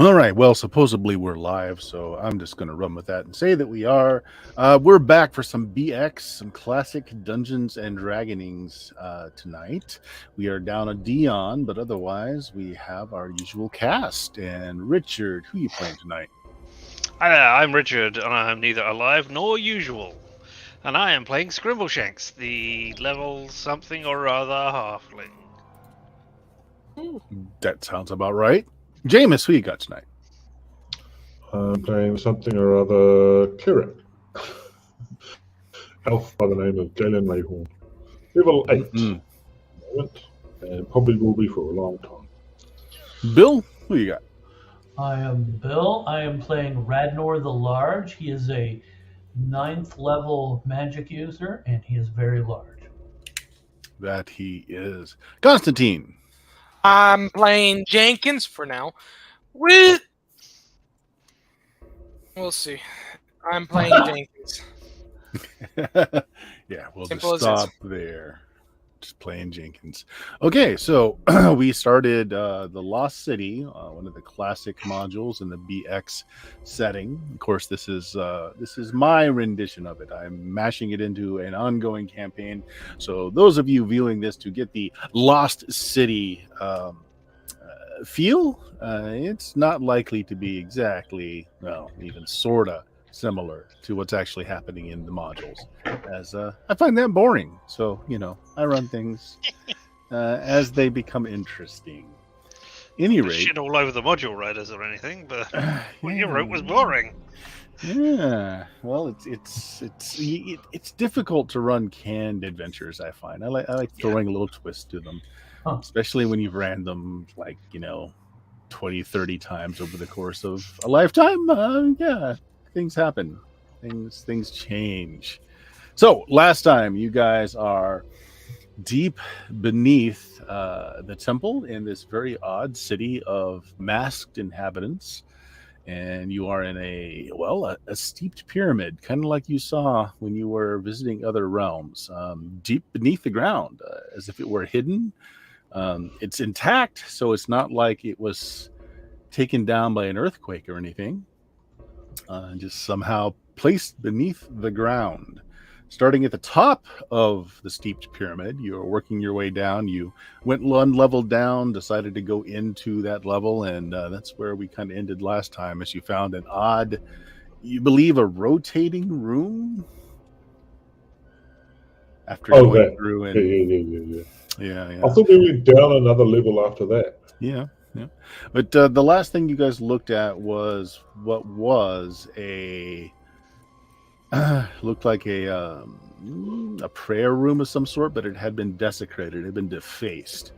All right. Well, supposedly we're live, so I'm just going to run with that and say that we are. We're back for some BX, some classic Dungeons and Dragonings tonight. We are down a Dion, but otherwise we have our usual cast. And Richard, who you playing tonight? Hi there, I'm Richard, and I'm neither alive nor usual. And I am playing Scrimbleshanks, the level something or other halfling. That sounds about right. Jameis, who you got tonight? I'm playing something or other cleric. Elf by the name of Galen Mayhorn. Level 8 moment, and probably will be for a long time. Bill, who you got? I am Bill. I am playing Radnor the Large. He is a 9th level magic user, and he is very large. That he is. Constantine. I'm playing Jenkins for now. We'll see. I'm playing Jenkins. Yeah, we'll Simple just as stop there. Just playing Jenkins. Okay, so we started the Lost City, one of the classic modules in the BX setting. Of course, this is my rendition of it. I'm mashing it into an ongoing campaign. So those of you viewing this to get the Lost City feel, it's not likely to be exactly, well, even sorta similar to what's actually happening in the modules, as I find that boring. So, I run things as they become interesting. Any rate, Shit all over the module writers or anything, but what you wrote was boring. Yeah, well, it's difficult to run canned adventures. I find I like throwing a little twist to them, especially when you've ran them 20, 30 times over the course of a lifetime. Yeah, things happen, things change. So last time, you guys are deep beneath the temple in this very odd city of masked inhabitants. And you are in a steeped pyramid, kind of like you saw when you were visiting other realms, deep beneath the ground, as if it were hidden. It's intact, so it's not like it was taken down by an earthquake or anything. Just somehow placed beneath the ground. Starting at the top of the steeped pyramid, you're working your way down. You went one level down, decided to go into that level, and that's where we kind of ended last time, as you found an odd, you believe, a rotating room? After going through and... Yeah. I thought we went down another level after that. Yeah. But the last thing you guys looked at was what was looked like a prayer room of some sort, but it had been desecrated. It had been defaced.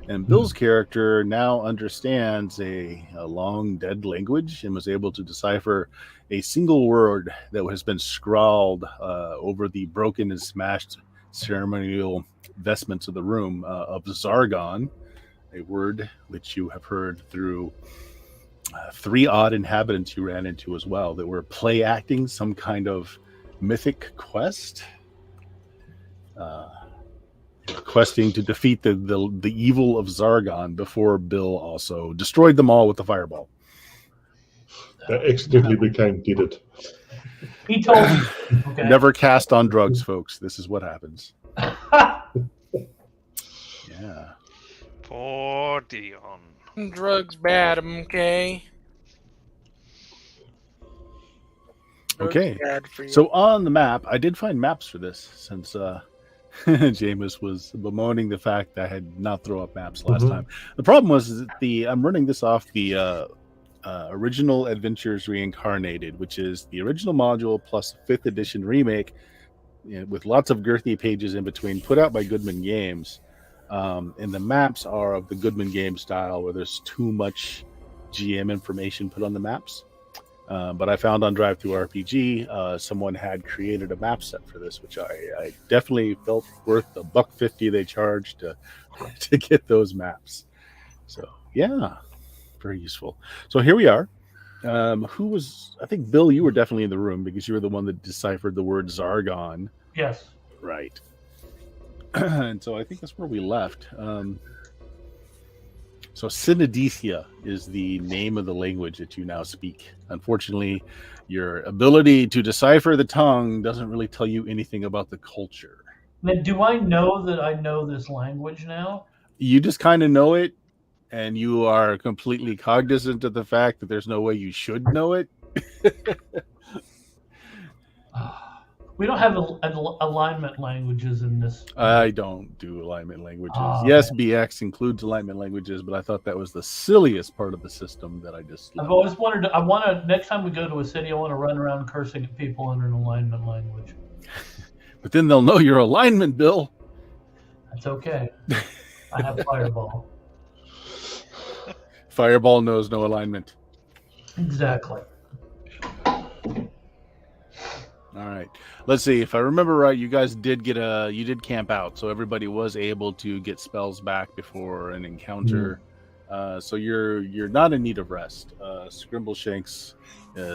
And Bill's character now understands a long dead language and was able to decipher a single word that has been scrawled over the broken and smashed ceremonial vestments of the room of Zargon, a word which you have heard through 3 odd inhabitants you ran into as well that were play acting some kind of mythic quest, questing to defeat the evil of Zargon before Bill also destroyed them all with the fireball. That accidentally became did it. He told me. Okay. Never cast on drugs, folks. This is what happens. Yeah. Poor Dion. Drugs bad, okay? Okay. So on the map, I did find maps for this, since Jameis was bemoaning the fact that I had not thrown up maps last time. The problem was that I'm running this off the Original Adventures Reincarnated, which is the original module plus 5th edition remake, with lots of girthy pages in between, put out by Goodman Games. And the maps are of the Goodman Games style, where there's too much GM information put on the maps. But I found on DriveThruRPG, someone had created a map set for this, which I definitely felt worth the $1.50 they charged to get those maps. So yeah, very useful. So here we are. Who was? I think Bill, you were definitely in the room because you were the one that deciphered the word Zargon. Yes. Right. And so I think that's where we left. So Synedesia is the name of the language that you now speak. Unfortunately, your ability to decipher the tongue doesn't really tell you anything about the culture. Now, do I know that I know this language now? You just kind of know it, and you are completely cognizant of the fact that there's no way you should know it. We don't have alignment languages in this. I don't do alignment languages. Ah, Yes, BX includes alignment languages, but I thought that was the silliest part of the system that I just. I've always wanted to. I want to. Next time we go to a city, I want to run around cursing at people in an alignment language. But then they'll know your alignment, Bill. That's okay. I have Fireball. Fireball knows no alignment. Exactly. All right. Let's see. If I remember right, you guys did camp out, so everybody was able to get spells back before an encounter. So you're not in need of rest. Scrimbleshanks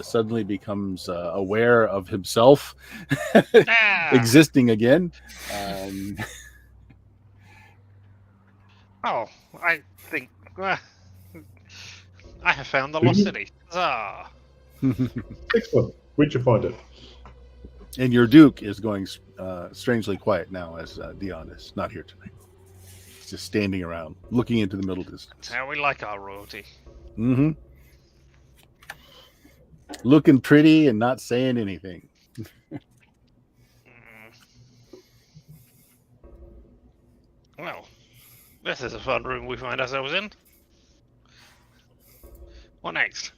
suddenly becomes aware of himself existing again. Oh, I think I have found the lost city. Huzzah! Excellent. Where'd you find it? And your Duke is going strangely quiet now, as Dion is not here tonight. He's just standing around, looking into the middle distance. That's how we like our royalty. Mm-hmm. Looking pretty and not saying anything. Well, this is a fun room we find ourselves in. What next?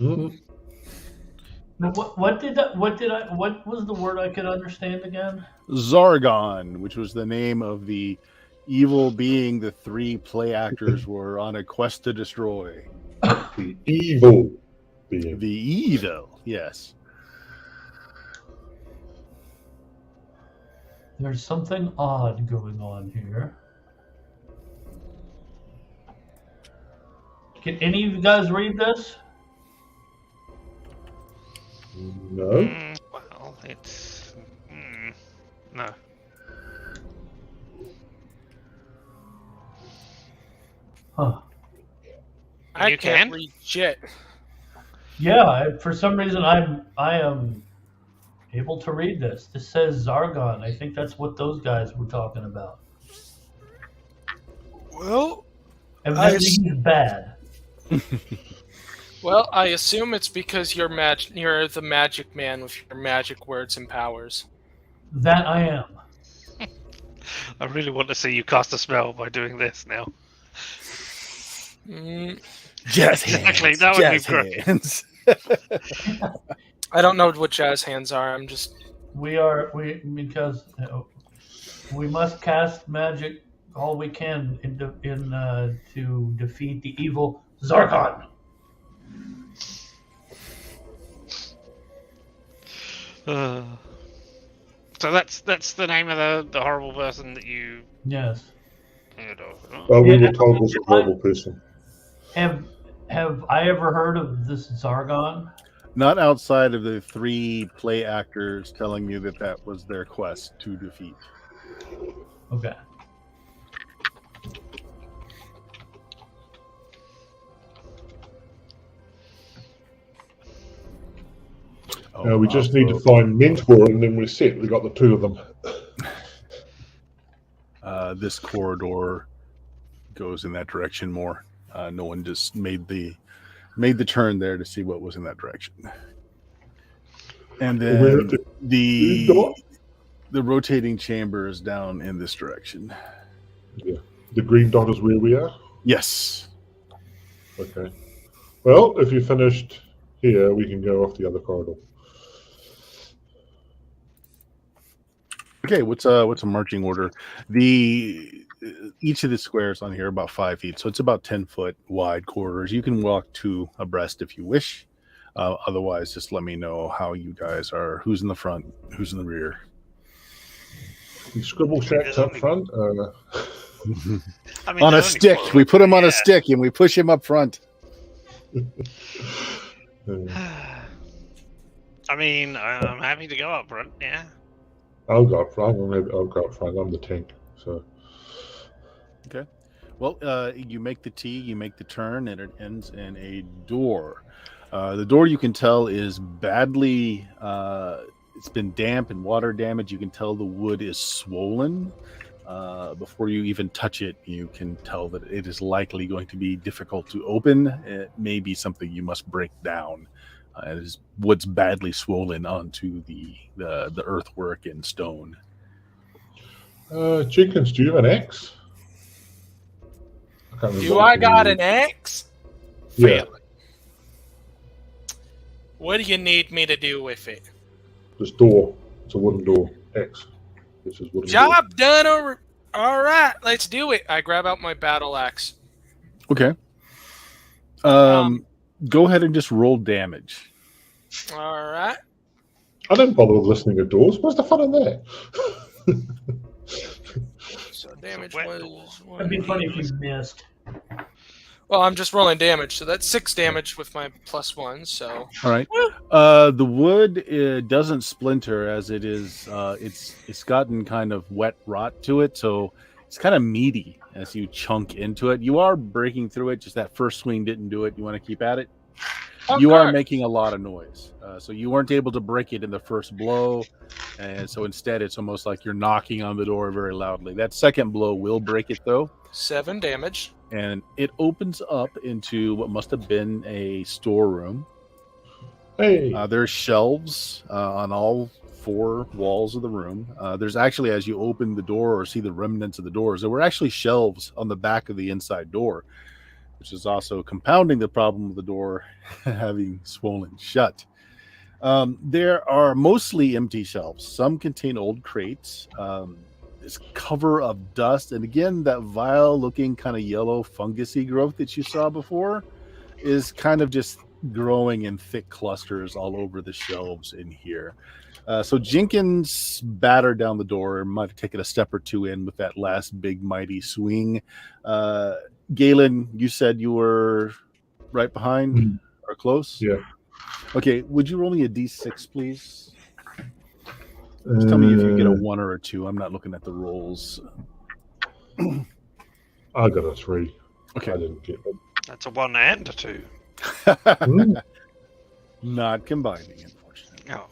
Mm-hmm. Now, what was the word I could understand again? Zargon, which was the name of the evil being the three play actors were on a quest to destroy. The evil being. The evil, yes. There's something odd going on here. Can any of you guys read this? No. Well, it's no. Huh. I You can't can? read shit. Yeah, for some reason I am able to read this. This says Zargon. I think that's what those guys were talking about. Well, Evidently he's bad. well, I assume it's because you're the magic man with your magic words and powers. That I am. I really want to see you cast a spell by doing this now. Jazz Exactly, that would be great. hands. I don't know what jazz hands are. I'm just Because we must cast magic all we can to defeat the evil Zargon. So that's the name of the horrible person that you Yes. heard of. Oh, we were told was a horrible person. Have I ever heard of this Zargon? Not outside of the three play actors telling you that was their quest to defeat. Okay. We just need to find Mentor and then we're set. We got the two of them. This corridor goes in that direction more. No one just made the turn there to see what was in that direction. And then the rotating chamber is down in this direction. Yeah. The green dot is where we are? Yes. Okay. Well, if you finished here, we can go off the other corridor. Okay, what's a marching order? Each of the squares on here are about 5 feet, so it's about 10-foot wide corridors. You can walk two abreast if you wish. Otherwise, just let me know how you guys are. Who's in the front? Who's in the rear? The scribble shacks up front. I mean, On a there's only stick. four. We put him on Yeah. a stick and we push him up front. I mean, I'm happy to go up front. Yeah. I'll go up front. I'll go up front. I'm the tank. So Well, you make the T, you make the turn, and it ends in a door. The door, you can tell, is badly. It's been damp and water damage. You can tell the wood is swollen. Before you even touch it, you can tell that it is likely going to be difficult to open. It may be something you must break down. It is wood's badly swollen onto the earthwork and stone. Jenkins, do you have an axe? Do I got an axe? Yeah. Fail. What do you need me to do with it? This door. It's a wooden door. Axe. This is wooden Job done. All right, let's do it. I grab out my battle axe. Okay. Go ahead and just roll damage. All right. I don't bother with listening to doors. What's the fun in that? So damage wet was. It'd be funny if you missed. Well, I'm just rolling damage, so that's 6 damage with my +1. So. All right. The wood doesn't splinter as it is. It's gotten kind of wet rot to it, so it's kind of meaty as you chunk into it. You are breaking through it. Just that first swing didn't do it. You want to keep at it. You are making a lot of noise, so you weren't able to break it in the first blow, and so instead it's almost like you're knocking on the door very loudly. That second blow will break it, though. 7 damage. And it opens up into what must have been a storeroom. Hey. There's shelves on all 4 walls of the room. There's actually, as you open the door or see the remnants of the doors, there were actually shelves on the back of the inside door, which is also compounding the problem of the door having swollen shut. There are mostly empty shelves. Some contain old crates. This cover of dust, and again, that vile-looking kind of yellow fungusy growth that you saw before is kind of just growing in thick clusters all over the shelves in here. So Jenkins battered down the door and might have taken a step or two in with that last big mighty swing. Galen, you said you were right behind or close? Yeah. Okay, would you roll me a d6, please? Just tell me if you get a 1 or a 2. I'm not looking at the rolls. I got a 3. Okay. I didn't get it. That's a 1 and a 2. Not combining, unfortunately. Oh.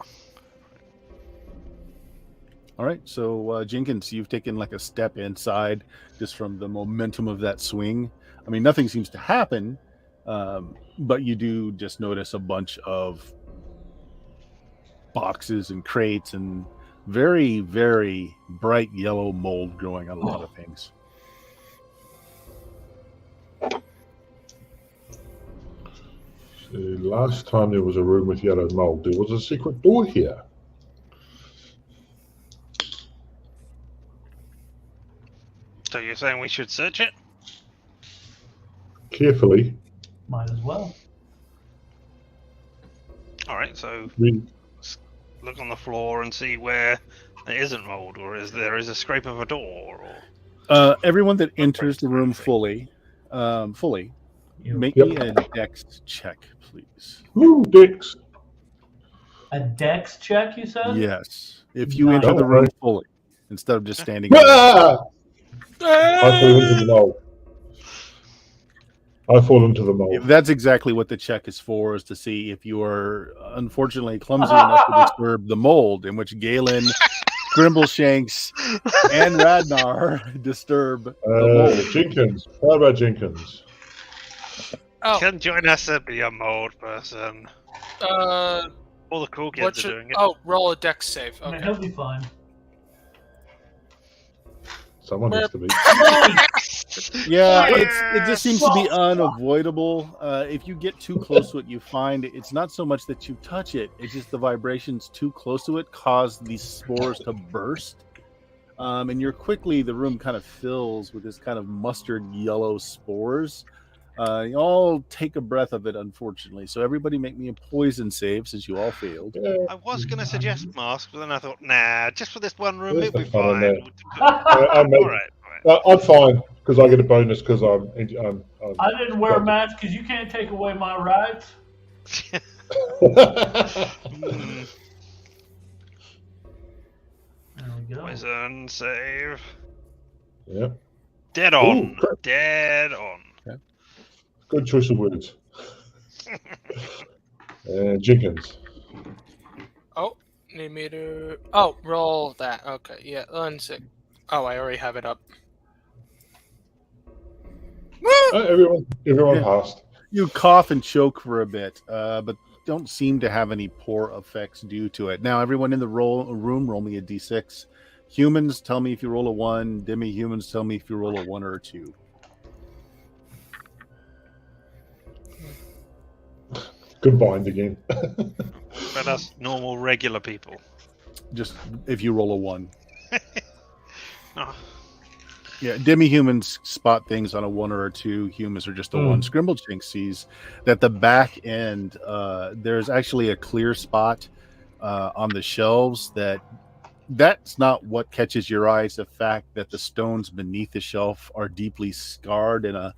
All right, so Jenkins, you've taken like a step inside just from the momentum of that swing. I mean, nothing seems to happen, but you do just notice a bunch of boxes and crates and very, very bright yellow mold growing on a lot of things. So last time there was a room with yellow mold, there was a secret door here. So you're saying we should search it? Carefully. Might as well. All right, so We, look on the floor and see where there isn't mold, or is there a scrape of a door, or Everyone that enters the room fully, make me a dex check, please. ooh, dicks. A dex check, you said? Yes, if you Nice. enter the room fully instead of just standing. Ah! I fall into the mold. I fall into the mold. That's exactly what the check is for, is to see if you are unfortunately clumsy enough to disturb the mold, in which Galen, Grimbleshanks, and Radnar disturb the mold. Jenkins. How about Jenkins? Oh, can join us and be a mold person. All the cool kids what are should? doing it. Oh, roll a dex save. I mean, Okay. he'll be fine. Someone has to be. Yeah, it just seems to be unavoidable. If you get too close to it, you find it's not so much that you touch it; it's just the vibrations too close to it cause these spores to burst. And the room kind of fills with this kind of mustard yellow spores. You all take a breath of it, unfortunately. So everybody make me a poison save since you all failed. I was going to suggest mask, but then I thought, nah, just for this one room, There's it'll be the fun in fine. I'm All right. I'm fine because I get a bonus because I'm I didn't wear a mask because you can't take away my rights. Mm, There we go. poison save. Yep. Dead on. Dead on. Good choice of words. Jenkins. Oh, need me to... roll that. Okay, yeah, 1-6. Oh, I already have it up. Everyone passed. You cough and choke for a bit, but don't seem to have any poor effects due to it. Now, everyone in the room, roll me a d6. Humans, tell me if you roll a 1. Demi-humans, tell me if you roll a 1 or a 2. Combined again. But us normal, regular people. Just if you roll a 1. Oh. Yeah, demi-humans spot things on a 1 or a 2. Humans are just a 1. Scrimbleshank sees that the back end, there's actually a clear spot on the shelves that's not what catches your eye. It's the fact that the stones beneath the shelf are deeply scarred in a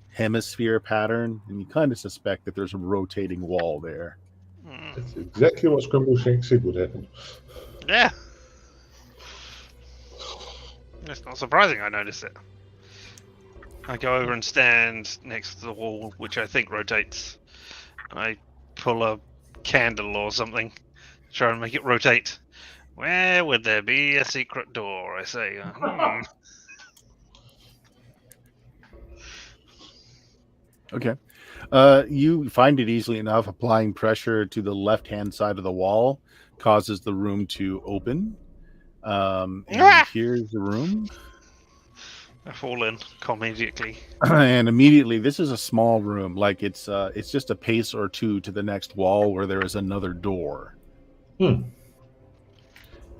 hemisphere pattern, and you kind of suspect that there's a rotating wall there. That's exactly what Scrimbleshank said would happen. Yeah. It's not surprising I noticed it. I go over and stand next to the wall, which I think rotates. I pull a candle or something, try and make it rotate. Where would there be a secret door? I say. Okay. You find it easily enough. Applying pressure to the left-hand side of the wall causes the room to open. And here's the room. I fall in immediately. And immediately, this is a small room. Like it's just a pace or two to the next wall where there is another door.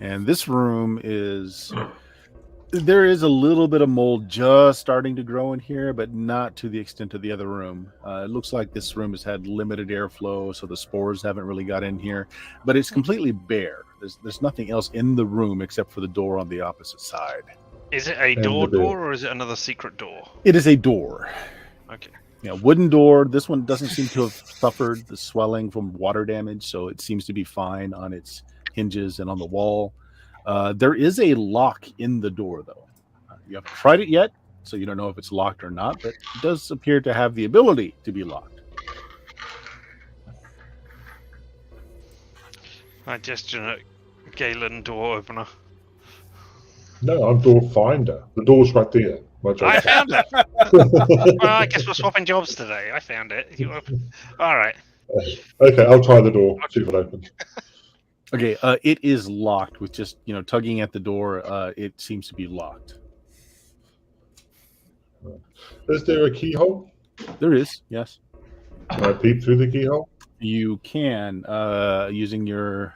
And this room there is a little bit of mold just starting to grow in here, but not to the extent of the other room. It looks like this room has had limited airflow, so the spores haven't really got in here. But it's completely bare. There's nothing else in the room except for the door on the opposite side. Is it a door or is it another secret door? It is a door. Okay. Yeah, wooden door. This one doesn't seem to have suffered the swelling from water damage, so it seems to be fine on its hinges and on the wall. There is a lock in the door, though. You haven't tried it yet, so you don't know if it's locked or not, but it does appear to have the ability to be locked. I gesture at Galen, door opener. No, I'm door finder. The door's right there. I found it. Well, I guess we're swapping jobs today. I found it. All right. Okay, I'll try the door. See if it opens. Okay, it is locked with just, tugging at the door. It seems to be locked. Is there a keyhole? There is, yes. Can I peep through the keyhole? You can, using your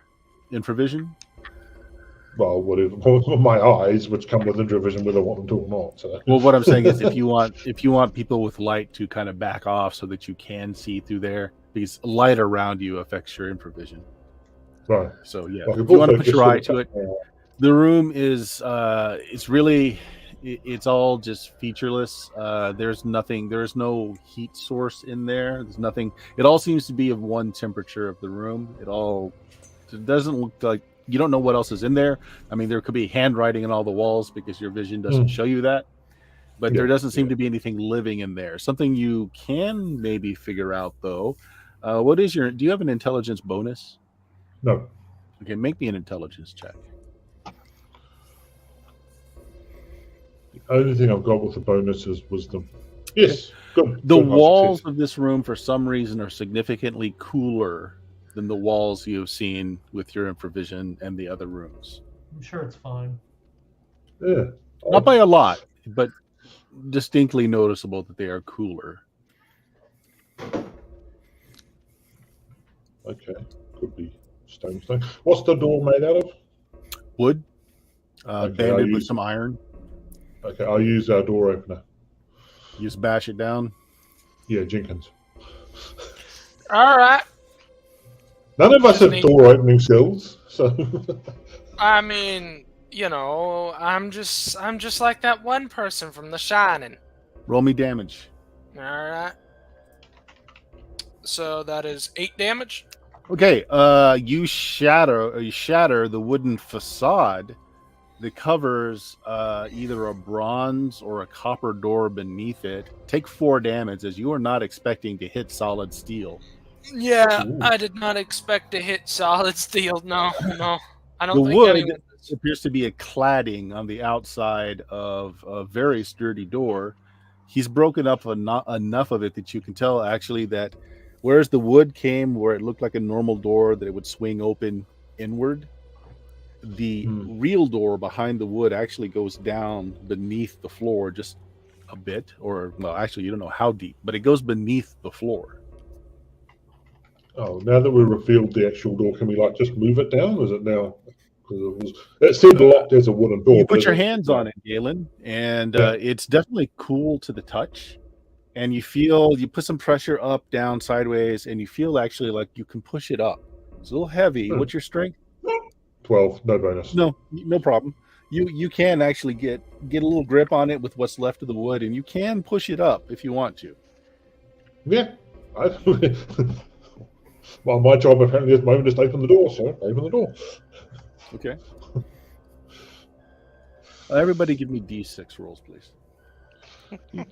infravision. Well, whatever. My eyes, which come with infravision, whether I want them to or not. So. Well, what I'm saying is, if you want people with light to kind of back off so that you can see through there, because light around you affects your infravision. Right. So yeah, if you want to put your eye to it, the room is it's all just featureless. There's nothing. There's no heat source in there. There's nothing. It all seems to be of one temperature of the room. It doesn't look like. You don't know what else is in there. I mean, there could be handwriting on all the walls because your vision doesn't show you that. But there doesn't seem to be anything living in there. Something you can maybe figure out, though. Do you have an intelligence bonus? No. Okay, make me an intelligence check. The only thing I've got with the bonus is wisdom. Yes. Good. The walls of this room, for some reason, are significantly cooler than the walls you have seen with your infravision and the other rooms. I'm sure it's fine. Yeah. Not by a lot, but distinctly noticeable that they are cooler. Okay. Could be stone. What's the door made out of? Wood, banded with some iron. Okay, I'll use our door opener. You just bash it down. Yeah, Jenkins. All right. None of us have door opening skills, so. I mean, I'm just like that one person from The Shining. Roll me damage. All right. So that is 8 damage. Okay, you shatter the wooden facade that covers either a bronze or a copper door beneath it. Take 4 damage, as you are not expecting to hit solid steel. Yeah, Ooh. I did not expect to hit solid steel. No. I don't The think wood anyone does. appears to be a cladding on the outside of a very sturdy door. He's broken up enough of it that you can tell actually that whereas the wood came where it looked like a normal door that it would swing open inward, the real door behind the wood actually goes down beneath the floor just a bit, or well, actually you don't know how deep, but it goes beneath the floor. Oh, now that we've revealed the actual door, can we like just move it down? Or is it now? Because it seemed locked as a wooden door. You put your hands on it, Galen, and Yeah. it's definitely cool to the touch. And you put some pressure up, down, sideways, and you feel actually like you can push it up. It's a little heavy. What's your strength? 12, no bonus. No problem. You can actually get a little grip on it with what's left of the wood, and you can push it up if you want to. Yeah. Well, my job apparently at the moment is to open the door, so open the door. Okay. Everybody give me D6 rolls, please. I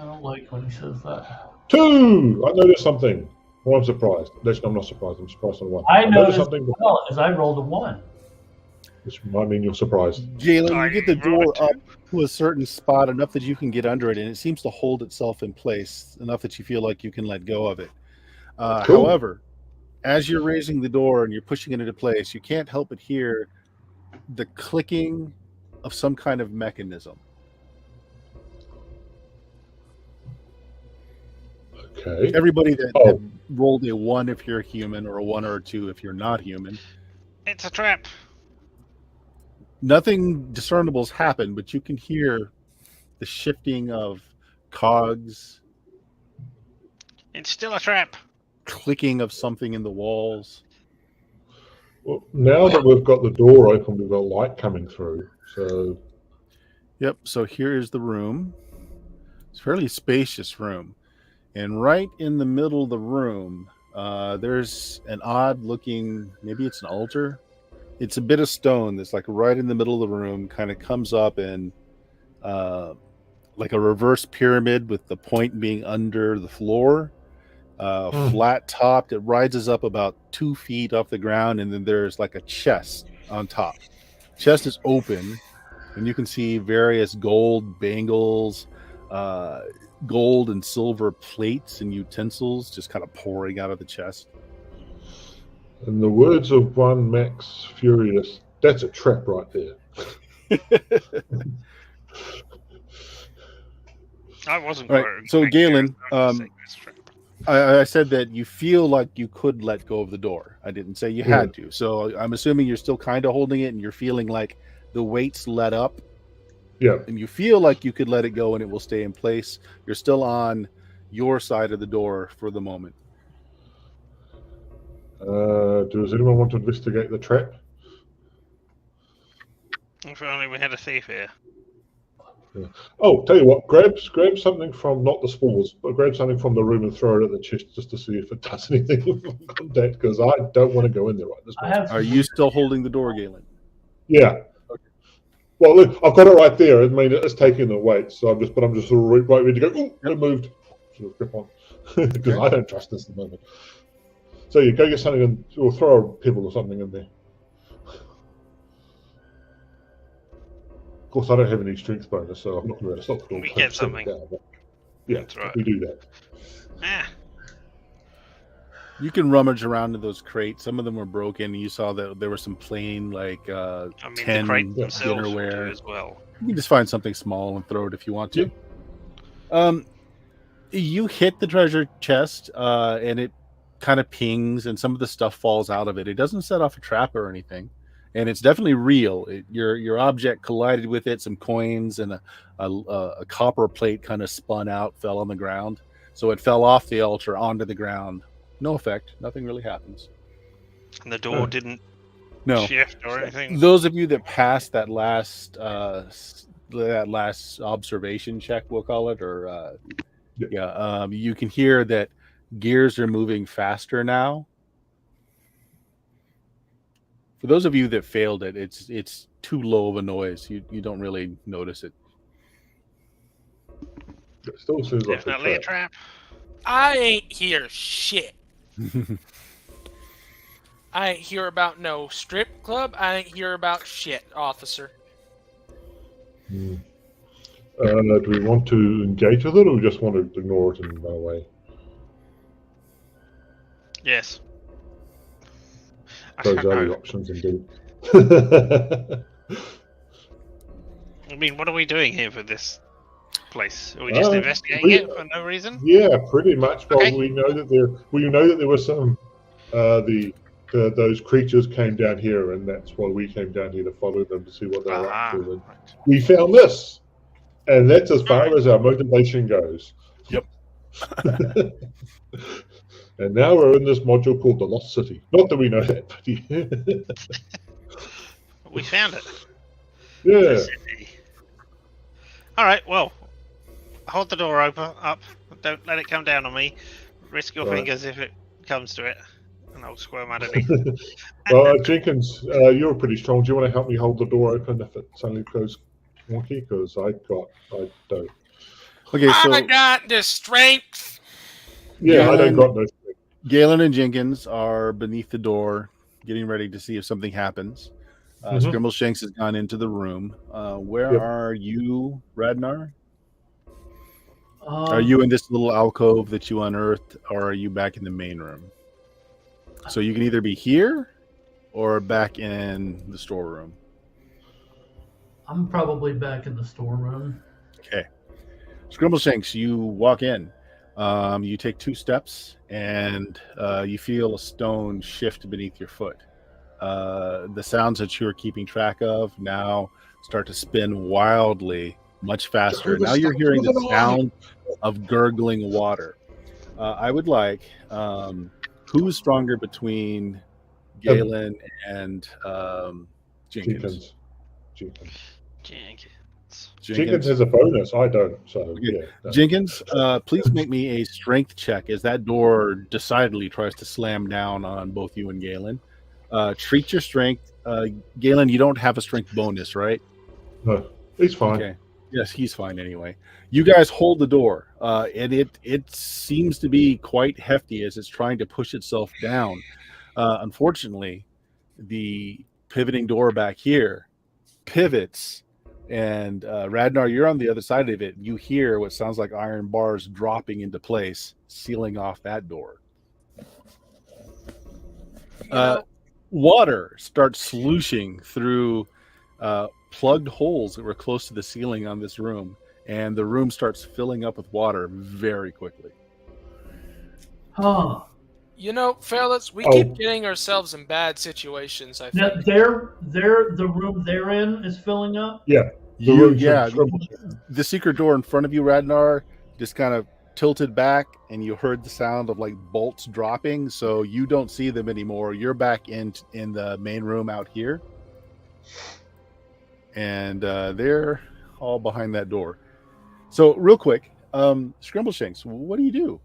don't like when he says that. 2! I noticed something. Well, I'm surprised. Actually, I'm not surprised. I'm surprised on 1. I noticed something, well, as I rolled a 1. which might mean you're surprised. Galen, you get the I rolled door a up to a certain spot enough that you can get under it, and it seems to hold itself in place enough that you feel like you can let go of it. Cool. However, as you're raising the door and you're pushing it into place, you can't help but hear the clicking of some kind of mechanism. Okay. Everybody that rolled a 1 if you're human, or a 1 or a 2 if you're not human. It's a trap. Nothing discernible's happened, but you can hear the shifting of cogs, It's still a trap. clicking of something in the walls. Well, now that we've got the door open, we've got light coming through. So, Yep, so here is the room. It's a fairly spacious room. And right in the middle of the room, there's an odd looking, maybe it's an altar. It's a bit of stone that's like right in the middle of the room, kind of comes up and like a reverse pyramid with the point being under the floor. Flat topped. It rises up about 2 feet off the ground, and then there's like a chest on top. Chest is open, and you can see various gold bangles, gold and silver plates and utensils just kind of pouring out of the chest. in the words of one Max Furious, that's a trap right there. I wasn't Right. quite So, quite Galen, clear about the sickness trap. I said that you feel like you could let go of the door. I didn't say you had to. So I'm assuming you're still kind of holding it, and you're feeling like the weight's let up. Yeah. And you feel like you could let it go and it will stay in place. You're still on your side of the door for the moment. Does anyone want to investigate the trap? If only we had a thief here. Oh, tell you what, grab something from, not the spores, but grab something from the room and throw it at the chest just to see if it does anything with contact, because I don't want to go in there right this moment. Are you still holding the door, Galen? Yeah. Okay. Well, look, I've got it right there. I mean, it's taking the weight, so I'm just sort of right ready to go. Ooh, it moved. Sort of grip on, because I don't trust this at the moment. So you go get something and or throw a pebble or something in there. Of course, I don't have any strength bonus, so I'm not going to stop the door. We get something. Yeah, That's right. we do that. Ah, You can rummage around in those crates. Some of them were broken. You saw that there were some plain, like, I mean, the 10 crate themselves will do dinnerware. as well. You can just find something small and throw it if you want to. You hit the treasure chest, and it kind of pings, and some of the stuff falls out of it. It doesn't set off a trap or anything, and it's definitely real. Your object collided with it. Some coins and a copper plate kind of spun out, fell on the ground. So it fell off the altar onto the ground. No effect. Nothing really happens. And the door didn't No. shift or anything. Those of you that passed that last observation check, we'll call it, or you can hear that gears are moving faster now. For those of you that failed it, it's too low of a noise. You don't really notice it. It still seems like Definitely a trap. I ain't hear shit. I ain't hear about no strip club. I ain't hear about shit, officer. Do we want to engage with it, or we just want to ignore it and run away? Yes. Those are the options, indeed. I mean, what are we doing here for this place? Are we just investigating it for no reason? Yeah, pretty much. Well, Okay. we know that there were some those creatures came down here, and that's why we came down here to follow them to see what they were up to. And we found this, and that's as far as our motivation goes. Yep. And now we're in this module called the Lost City. Not that we know that, but yeah. We found it. Yeah. All right. Well, hold the door open up. Don't let it come down on me. Risk your fingers if it comes to it, and I'll squirm underneath. Well, Jenkins, you're pretty strong. Do you want to help me hold the door open if it suddenly goes wonky? Because I don't. Okay, so I got the strength. Yeah, I don't got no. Galen and Jenkins are beneath the door, getting ready to see if something happens. Scrimbleshanks has gone into the room. Where are you, Radnar? Are you in this little alcove that you unearthed, or are you back in the main room? So you can either be here or back in the storeroom. I'm probably back in the storeroom. Okay. Scrimbleshanks, you walk in. You take 2 steps, and you feel a stone shift beneath your foot. The sounds that you were keeping track of now start to spin wildly, much faster. Now you're hearing the sound of gurgling water. I would like, who's stronger between Galen and Jenkins? Jenkins has a bonus. I don't. So okay. Yeah. No. Jenkins, please make me a strength check as that door decidedly tries to slam down on both you and Galen. Treat your strength. Galen, you don't have a strength bonus, right? No, he's fine. Okay. Yes, he's fine anyway. You guys hold the door, and it seems to be quite hefty as it's trying to push itself down. Unfortunately, the pivoting door back here pivots, and Radnar, you're on the other side of it. You hear what sounds like iron bars dropping into place, sealing off that door. Water starts slushing through plugged holes that were close to the ceiling on this room, and the room starts filling up with water very quickly. Huh. You know, fellas, we keep getting ourselves in bad situations. I Now, think. the room they're in is filling up. Yeah. The secret door in front of you, Radnar, just kind of tilted back, and you heard the sound of like bolts dropping. So you don't see them anymore. You're back in the main room out here, and they're all behind that door. So real quick, Scrimbleshanks, what do you do?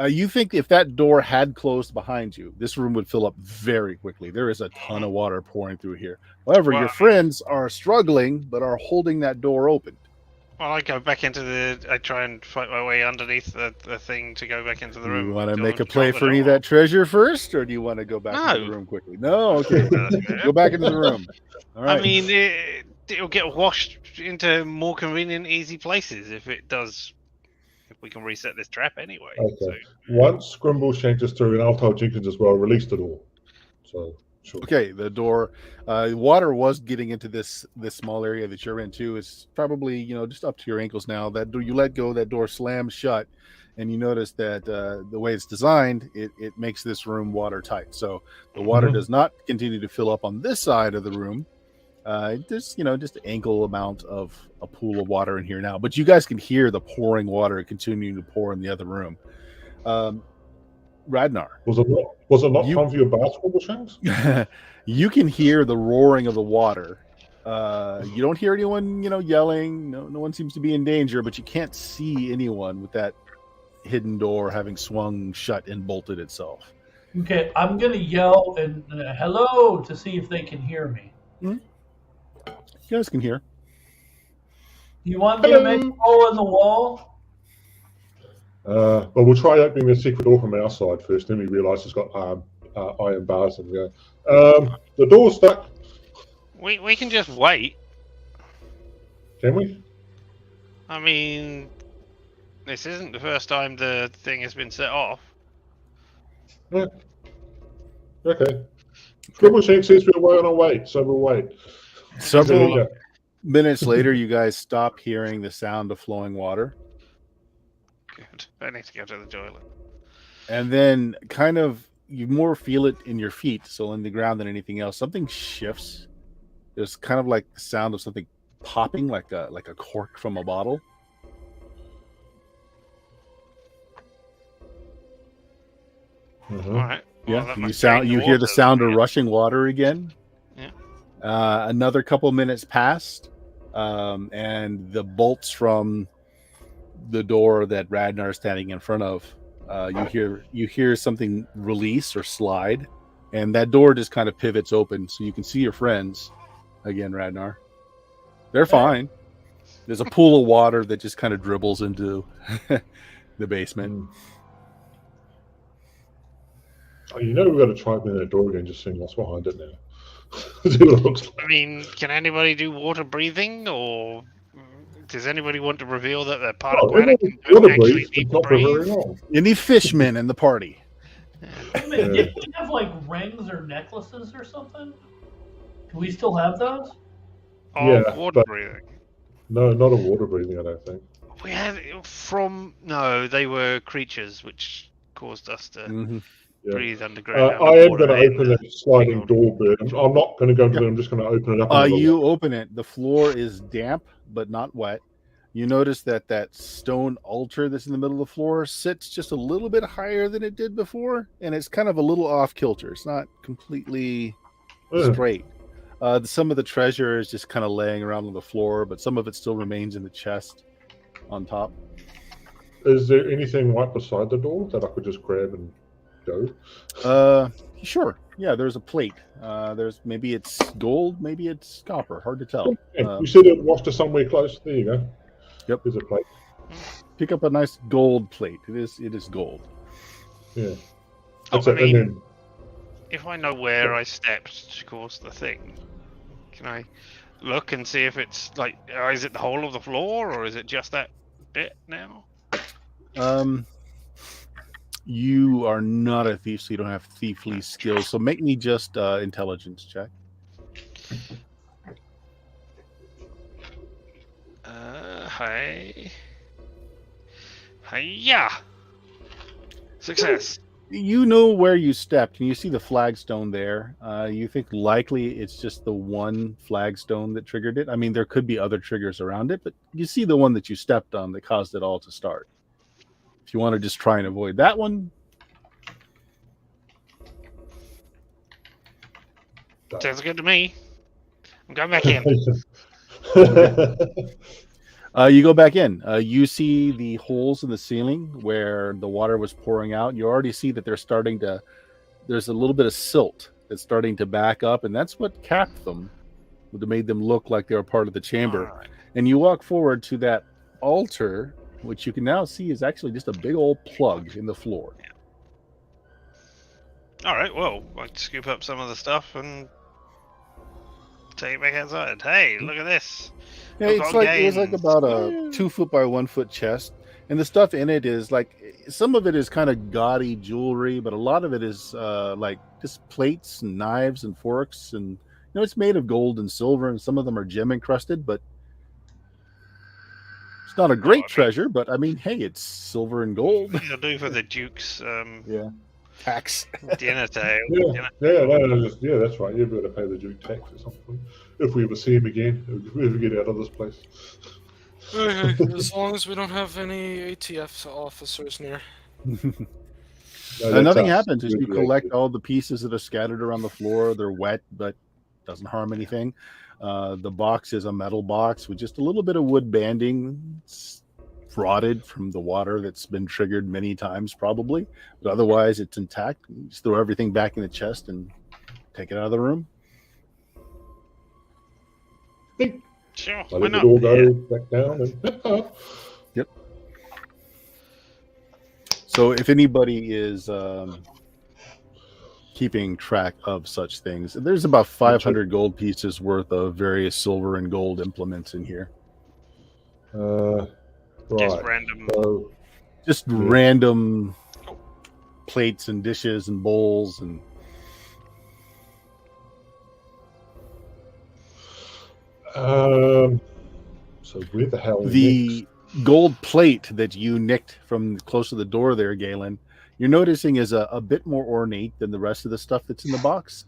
You think if that door had closed behind you, this room would fill up very quickly. There is a ton of water pouring through here. However, your friends are struggling, but are holding that door open. Well, I go back into I try and fight my way underneath the thing to go back into the room. You want to make a play for any of that treasure first, or do you want to go back into the room quickly? No, okay. Go back into the room. All right. I mean, it'll get washed into more convenient, easy places if it does. If we can reset this trap anyway. Okay. So. Once Scrimbleshanks is through, and I'll tell Jenkins as well, release the door. So, sure. Okay, the door, water was getting into this small area that you're in too. It's probably, just up to your ankles now. That door, you let go, that door slams shut, and you notice that the way it's designed, it makes this room watertight. So the water does not continue to fill up on this side of the room. There's, just an ankle amount of a pool of water in here now, but you guys can hear the pouring water continuing to pour in the other room. Radnar, was it not time for your bath, Scrimbleshanks? You can hear the roaring of the water. You don't hear anyone, yelling. No one seems to be in danger, but you can't see anyone with that hidden door having swung shut and bolted itself. Okay, I'm gonna yell and hello to see if they can hear me. You guys can hear. You want me to make a hole in the wall? Well, we'll try opening the secret door from our side first. Then we realise it's got iron bars and go. The door's stuck. We can just wait. Can we? I mean, this isn't the first time the thing has been set off. Yeah. Okay. Good machine says we're on our way, so we'll wait. Several minutes later, you guys stop hearing the sound of flowing water. Good. I need to go to the toilet. And then kind of you more feel it in your feet, so in the ground than anything else. Something shifts. There's kind of like the sound of something popping, like a cork from a bottle. All right. Well, yeah, you hear the sound of rushing water again. Yeah. Another couple minutes passed, and the bolts from the door that Radnar is standing in front of, you hear something release or slide, and that door just kind of pivots open, so you can see your friends again. Radnar, they're fine. There's a pool of water that just kind of dribbles into the basement. Oh, you know we've got to try opening that door again, just seeing what's behind it now. See what it looks like. I mean, can anybody do water breathing, or does anybody want to reveal that they're part of planet and don't actually need to breathe? Any fishmen in the party? Didn't we have like rings or necklaces or something? Do we still have those? Oh, water breathing. No, not a water breathing, I don't think. We had no, they were creatures which caused us to breathe underground. I am going to open that sliding door, Bert. I'm not going to go into it. I'm just going to open it up. You open it. The floor is damp, but not wet. You notice that stone altar that's in the middle of the floor sits just a little bit higher than it did before, and it's kind of a little off kilter. It's not completely straight. Some of the treasure is just kind of laying around on the floor, but some of it still remains in the chest on top. Is there anything right beside the door that I could just grab and go? Sure. Yeah, there's a plate. Maybe it's gold, maybe it's copper. Hard to tell. You said it was to somewhere close. There you go. Yep. There's a plate. Pick up a nice gold plate. It is gold. Yeah. If I know where I stepped to cause the thing, can I look and see if it's like, is it the whole of the floor, or is it just that bit now? You are not a thief, so you don't have thiefly skills. So make me just intelligence check. Yeah. Success. You know where you stepped, and you see the flagstone there. You think likely it's just the one flagstone that triggered it. I mean, there could be other triggers around it, but you see the one that you stepped on that caused it all to start. If you want to just try and avoid that one. Sounds good to me. I'm going back in. You go back in. You see the holes in the ceiling where the water was pouring out. You already see that there's a little bit of silt that's starting to back up, and that's what capped them. That made them look like they were part of the chamber. Right. And you walk forward to that altar, which you can now see is actually just a big old plug in the floor. All right, well, I can scoop up some of the stuff and take it back outside. Hey, look at this. Yeah, it was like about a 2 foot by 1 foot chest, and the stuff in it is like, some of it is kind of gaudy jewelry, but a lot of it is like just plates and knives and forks, and it's made of gold and silver, and some of them are gem encrusted, but it's not a great treasure. But I mean, hey, it's silver and gold. It'll do for the Duke's tax dinner tale. Yeah, that's right. You've got to pay the Duke tax at some point if we ever see him again. If we ever get out of this place. As long as we don't have any ATF officers near. Nothing happens as you collect all the pieces that are scattered around the floor. They're wet, but doesn't harm anything. The box is a metal box with just a little bit of wood banding rotted from the water that's been triggered many times, probably. But otherwise, it's intact. You just throw everything back in the chest and take it out of the room. Sure, I why let it not? all go back down. And, Yep. So if anybody is keeping track of such things, there's about 500 gold pieces worth of various silver and gold implements in here. Just right. random. So, Just random plates and dishes and bowls and so where the hell is the gold plate that you nicked from close to the door there, Galen, you're noticing is a bit more ornate than the rest of the stuff that's in the box.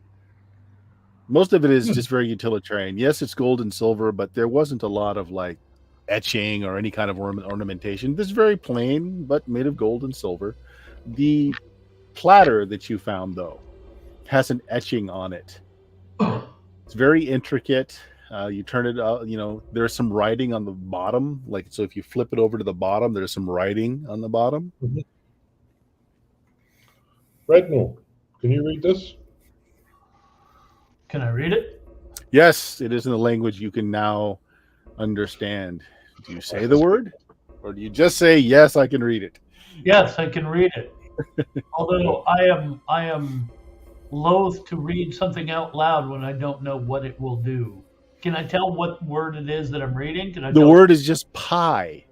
Most of it is just very utilitarian. Yes, it's gold and silver, but there wasn't a lot of like etching or any kind of ornamentation. This is very plain, but made of gold and silver. The platter that you found, though, has an etching on it. It's very intricate. You turn it out, there's some writing on the bottom. Like, so if you flip it over to the bottom, there's some writing on the bottom. Rednor, can you read this? Can I read it? Yes, it is in a language you can now understand. Do you say the word? Or do you just say, yes, I can read it? Yes, I can read it. Although I am loath to read something out loud when I don't know what it will do. Can I tell what word it is that I'm reading? The word is just pie.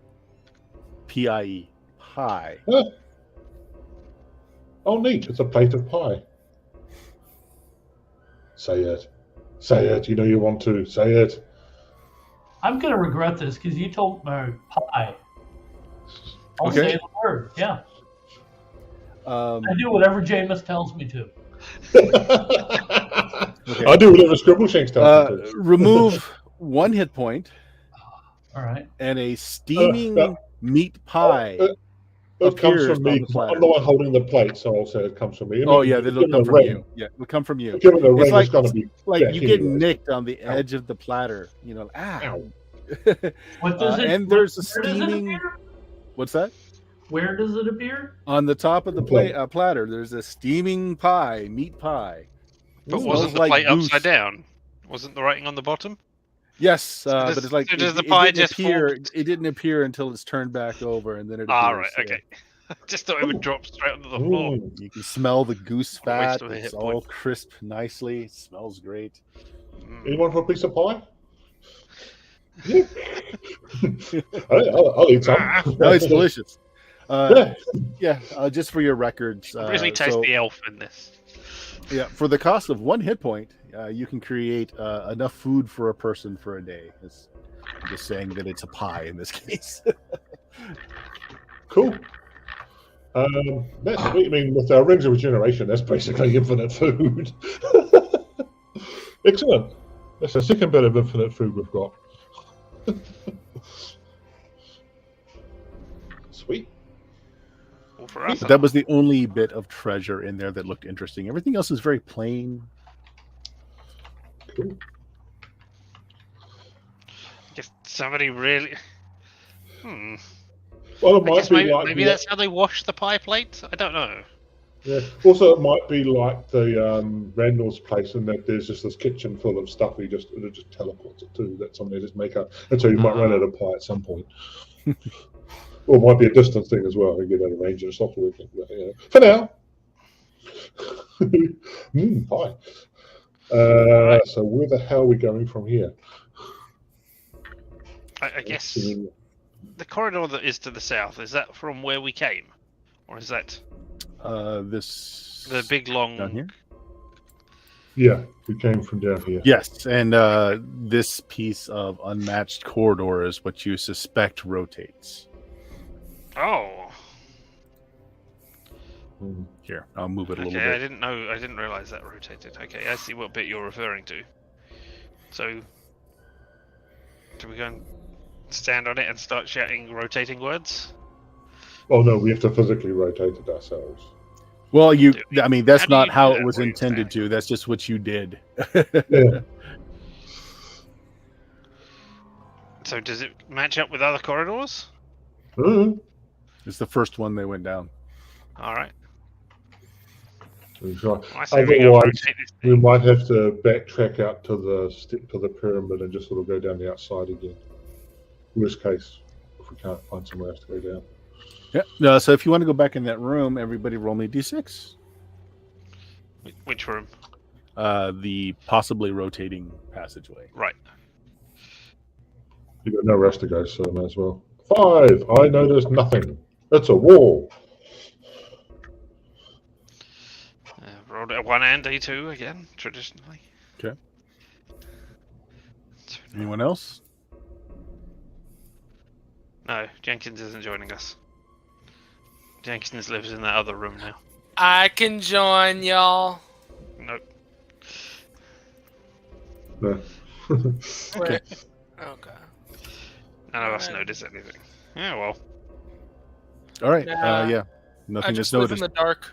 P-I-E. Pie. Oh, neat. It's a plate of pie. Say it. Say it. You know you want to. Say it. I'm going to regret this because you told me pie. I'll say the word. Yeah. I do whatever Jameis tells me to. Okay. I do whatever Scribbleshanks tells me to. Remove 1 hit point. All right. And a steaming meat pie. It comes from me. I'm the one holding the plate, so I'll say it comes from me. Oh, yeah, it'll come from you. Yeah, it'll come from you. Given the ring, it's going to be like you get nicked on the edge of the platter. Ow. What does it? And there's a steaming. What's that? Where does it appear? On the top of the platter, there's a steaming pie, meat pie. But wasn't the plate upside down? Wasn't the writing on the bottom? Yes, but it's like does the pie just appear? It didn't appear until it's turned back over, and then it appears. Ah, right, okay. Just thought it would drop straight onto the floor. You can smell the goose fat. It's all crisp nicely. It smells great. Anyone for a piece of pie? I'll eat some. No, it's delicious. Just for your records. Really taste the elf in this. Yeah, for the cost of 1 hit point, you can create enough food for a person for a day. I'm just saying that it's a pie in this case. Cool. That's sweet. I mean, with our rings of regeneration, that's basically infinite food. Excellent. That's the second bit of infinite food we've got. Sweet. Well, for us, that was the only bit of treasure in there that looked interesting. Everything else is very plain. Cool. If somebody really... Well, it might be maybe that's how they wash the pie plate? I don't know. Yeah. Also, it might be like the Randall's place, in that there's just this kitchen full of stuff it just teleports it to. That somebody just make up, and so you might run out of pie at some point. Or it might be a distance thing as well. You get out of range and it stops working. But, for now, pie. So where the hell are we going from here? I guess the corridor that is to the south, is that from where we came, or is that the big long down here? Yeah, we came from down here. Yes, and this piece of unmatched corridor is what you suspect rotates. Oh. Here, I'll move it a little bit. I didn't realize that rotated. Okay, I see what bit you're referring to. So, do we go and stand on it and start shouting rotating words? Oh no, we have to physically rotate it ourselves. Well, that's not how it was intended to. That's just what you did. Yeah. So does it match up with other corridors? Mm. It's the first one they went down. All right. Sure. I say we go Otherwise, rotate this we thing. might have to backtrack out to the pyramid and just sort of go down the outside again. Worst case, if we can't find somewhere else to go down. Yeah. No. So if you want to go back in that room, everybody roll me d6. Which room? The possibly rotating passageway. Right. You've got nowhere else to go, so may as well. 5. I noticed nothing. It's a wall. Rolled a 1 and D2 again, traditionally. Okay. Anyone else? No, Jenkins isn't joining us. Jenkins lives in that other room now. I can join y'all. Nope. No. Okay. Okay. None of us notice anything. Yeah, well. All right. Nah. Yeah. I Nothing is just live in noticed. the dark.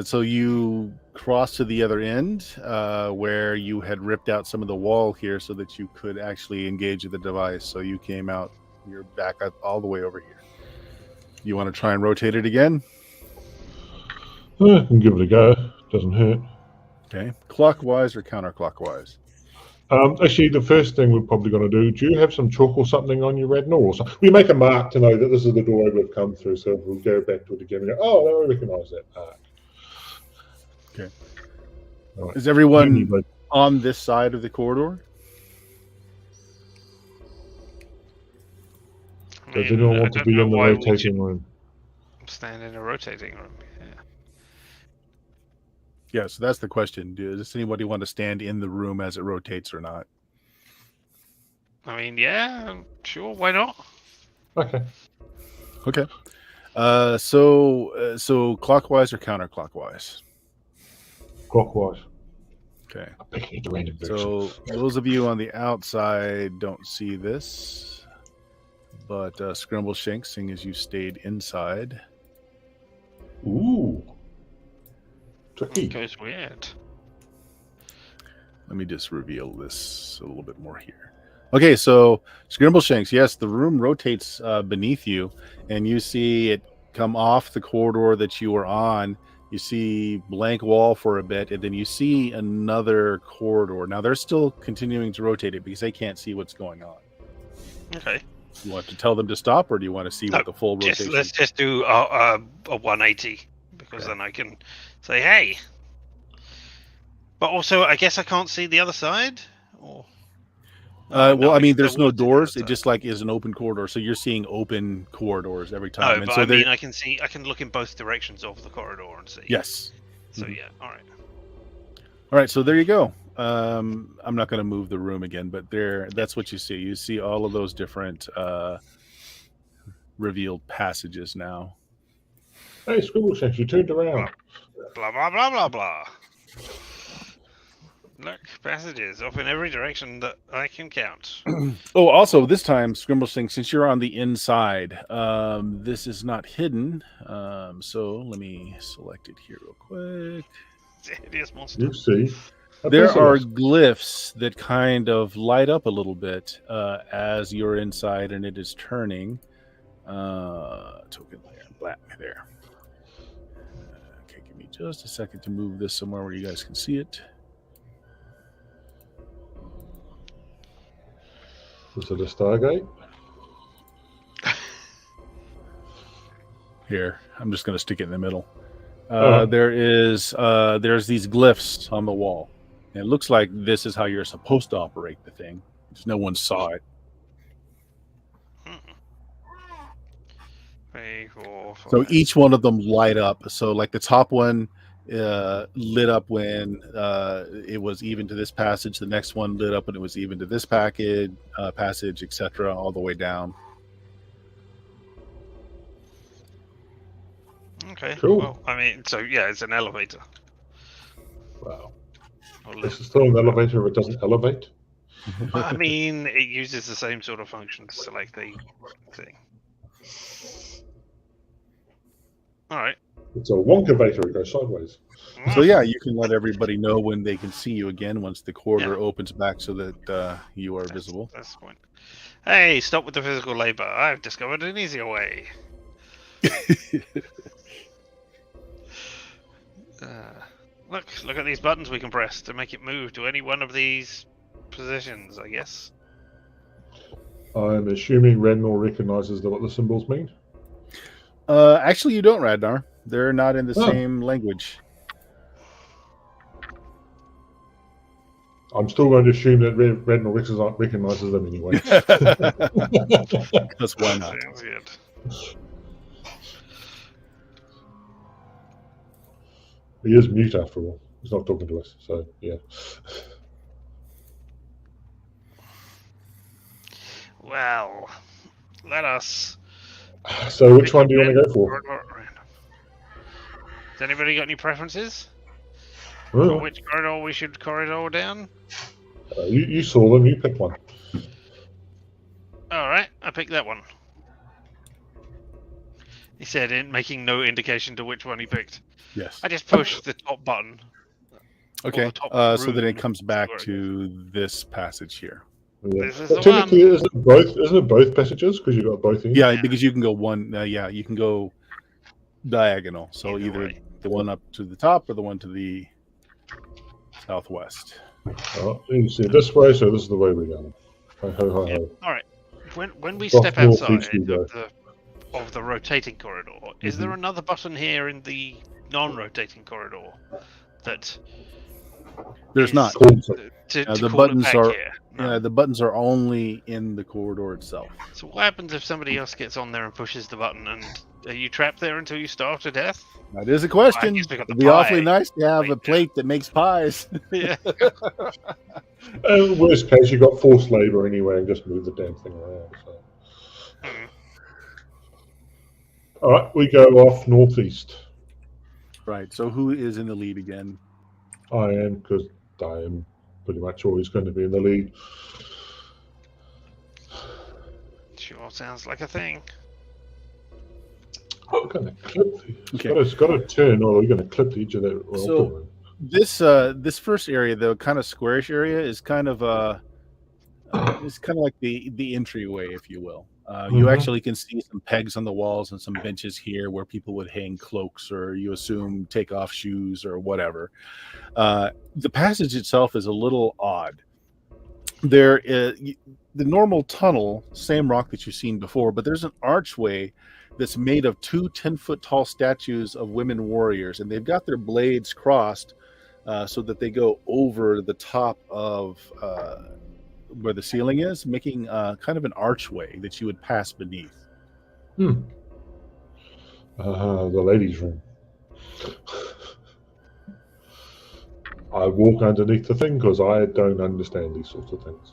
So you cross to the other end where you had ripped out some of the wall here so that you could actually engage the device. So you came out, you're back up all the way over here. You want to try and rotate it again? I can give it a go. Doesn't hurt. Okay. Clockwise or counterclockwise? Actually, the first thing we're probably going to do you have some chalk or something on your retinal? Or something? We make a mark to know that this is the doorway we've come through, so we'll go back to it again and go, oh, I recognise that mark. Okay. All right. Is everyone on this side of the corridor? Does anyone want to be in the rotating room? Stand in a rotating room. Yeah. Yeah, so that's the question. Does anybody want to stand in the room as it rotates or not? I mean, yeah, sure, why not? Okay. Okay. So clockwise or counterclockwise? Clockwise. Okay. I'm picking the random direction. So those of you on the outside don't see this, but Scrimbleshank, seeing as you stayed inside. Ooh. Tricky. It goes weird. Let me just reveal this a little bit more here. Okay, so Scrimbleshanks, yes, the room rotates beneath you, and you see it come off the corridor that you were on. You see blank wall for a bit, and then you see another corridor. Now, they're still continuing to rotate it because they can't see what's going on. Okay. You want to tell them to stop, or do you want to see what the full rotation? Let's just do a 180, because Okay. then I can say, hey. But also, I guess I can't see the other side? Or... Well, I mean, there's no would see the doors. other It side. just like is an open corridor, so you're seeing open corridors every time. No, and but so I they- mean, I can look in both directions of the corridor and see. yes. So yeah, all right. All right, so there you go. I'm not going to move the room again, but that's what you see. You see all of those different revealed passages now. Hey, Scrimbleshanks, you turned around. Blah blah blah blah blah. Look, passages off in every direction that I can count. Oh, also this time, Scrimbleshank, since you're on the inside, this is not hidden. So let me select it here real quick. It's a hideous monster. You see. There are glyphs that kind of light up a little bit as you're inside, and it is turning. Token layer, black there. Okay, give me just a second to move this somewhere where you guys can see it. Is it a Stargate? Here, I'm just going to stick it in the middle. Oh. There's these glyphs on the wall. And it looks like this is how you're supposed to operate the thing. Just no one saw it. 3, 4, 5. So each one of them light up. So like the top one lit up when it was even to this passage. The next one lit up when it was even to this passage, etc., all the way down. Okay. Cool. Well, I mean, so yeah, it's an elevator. Wow. Or This is still an elevator if it doesn't elevate. I mean, it uses the same sort of function to select the thing. All right. It's a Wonkavator, it goes sideways. So yeah, you can let everybody know when they can see you again once the corridor Yeah. opens back so that you are visible. That's the point. Hey, stop with the physical labor. I've discovered an easier way. Look at these buttons we can press to make it move to any one of these positions, I guess. I'm assuming Rednor recognizes what the symbols mean. Actually, you don't, Radnar. They're not in the Oh. same language. I'm still going to assume that Rednor recognizes them anyway. Because why not? Sounds good. He is mute after all. He's not talking to us, so yeah. Well, let us. So which one do you want to go for? Has anybody got any preferences? Oh, For which corridor we should corridor down? you saw them, you pick one. Alright, I picked that one. He said, making no indication to which one he picked. Yes. I just pushed the top button. Okay. the top So then it room comes back where it to this passage here. Yeah. This is But the technically, isn't it both passages? Because you got both in. Yeah, because you can go one. You can go diagonal. So Either either way. the one up to the top or the one to the southwest. Oh, you can see it this way, so this is the way we're going. Ho, ho, ho, Yeah. ho. Alright. When we Off step north outside east we go. of the rotating corridor, is there another button here in the non-rotating corridor that There's is not. to The call it buttons back are. here? No. Yeah, the buttons are only in the corridor itself. So what happens if somebody else gets on there and pushes the button, and are you trapped there until you starve to death? That is a question. guess we got the It'd be awfully pie. nice to have a Right, plate that makes pies. Yeah. Worst case, you got forced labor anyway, and just move the damn thing around. So. Hmm. All right, we go off northeast. Right. So who is in the lead again? I am, because I am pretty much always going to be in the lead. Sure, sounds like a thing. I'm going to clip the. Okay. It's got to turn, or we're going to clip the edge of that. So- This first area, the kind of squarish area, is kind of it's kind of like the entryway, if you will. You Mhm. actually can see some pegs on the walls and some benches here where people would hang cloaks, or you assume take off shoes or whatever. The passage itself is a little odd. There is the normal tunnel, same rock that you've seen before, but there's an archway that's made of two 10-foot tall statues of women warriors, and they've got their blades crossed so that they go over the top of where the ceiling is, making kind of an archway that you would pass beneath. The ladies' room. I walk underneath the thing because I don't understand these sorts of things.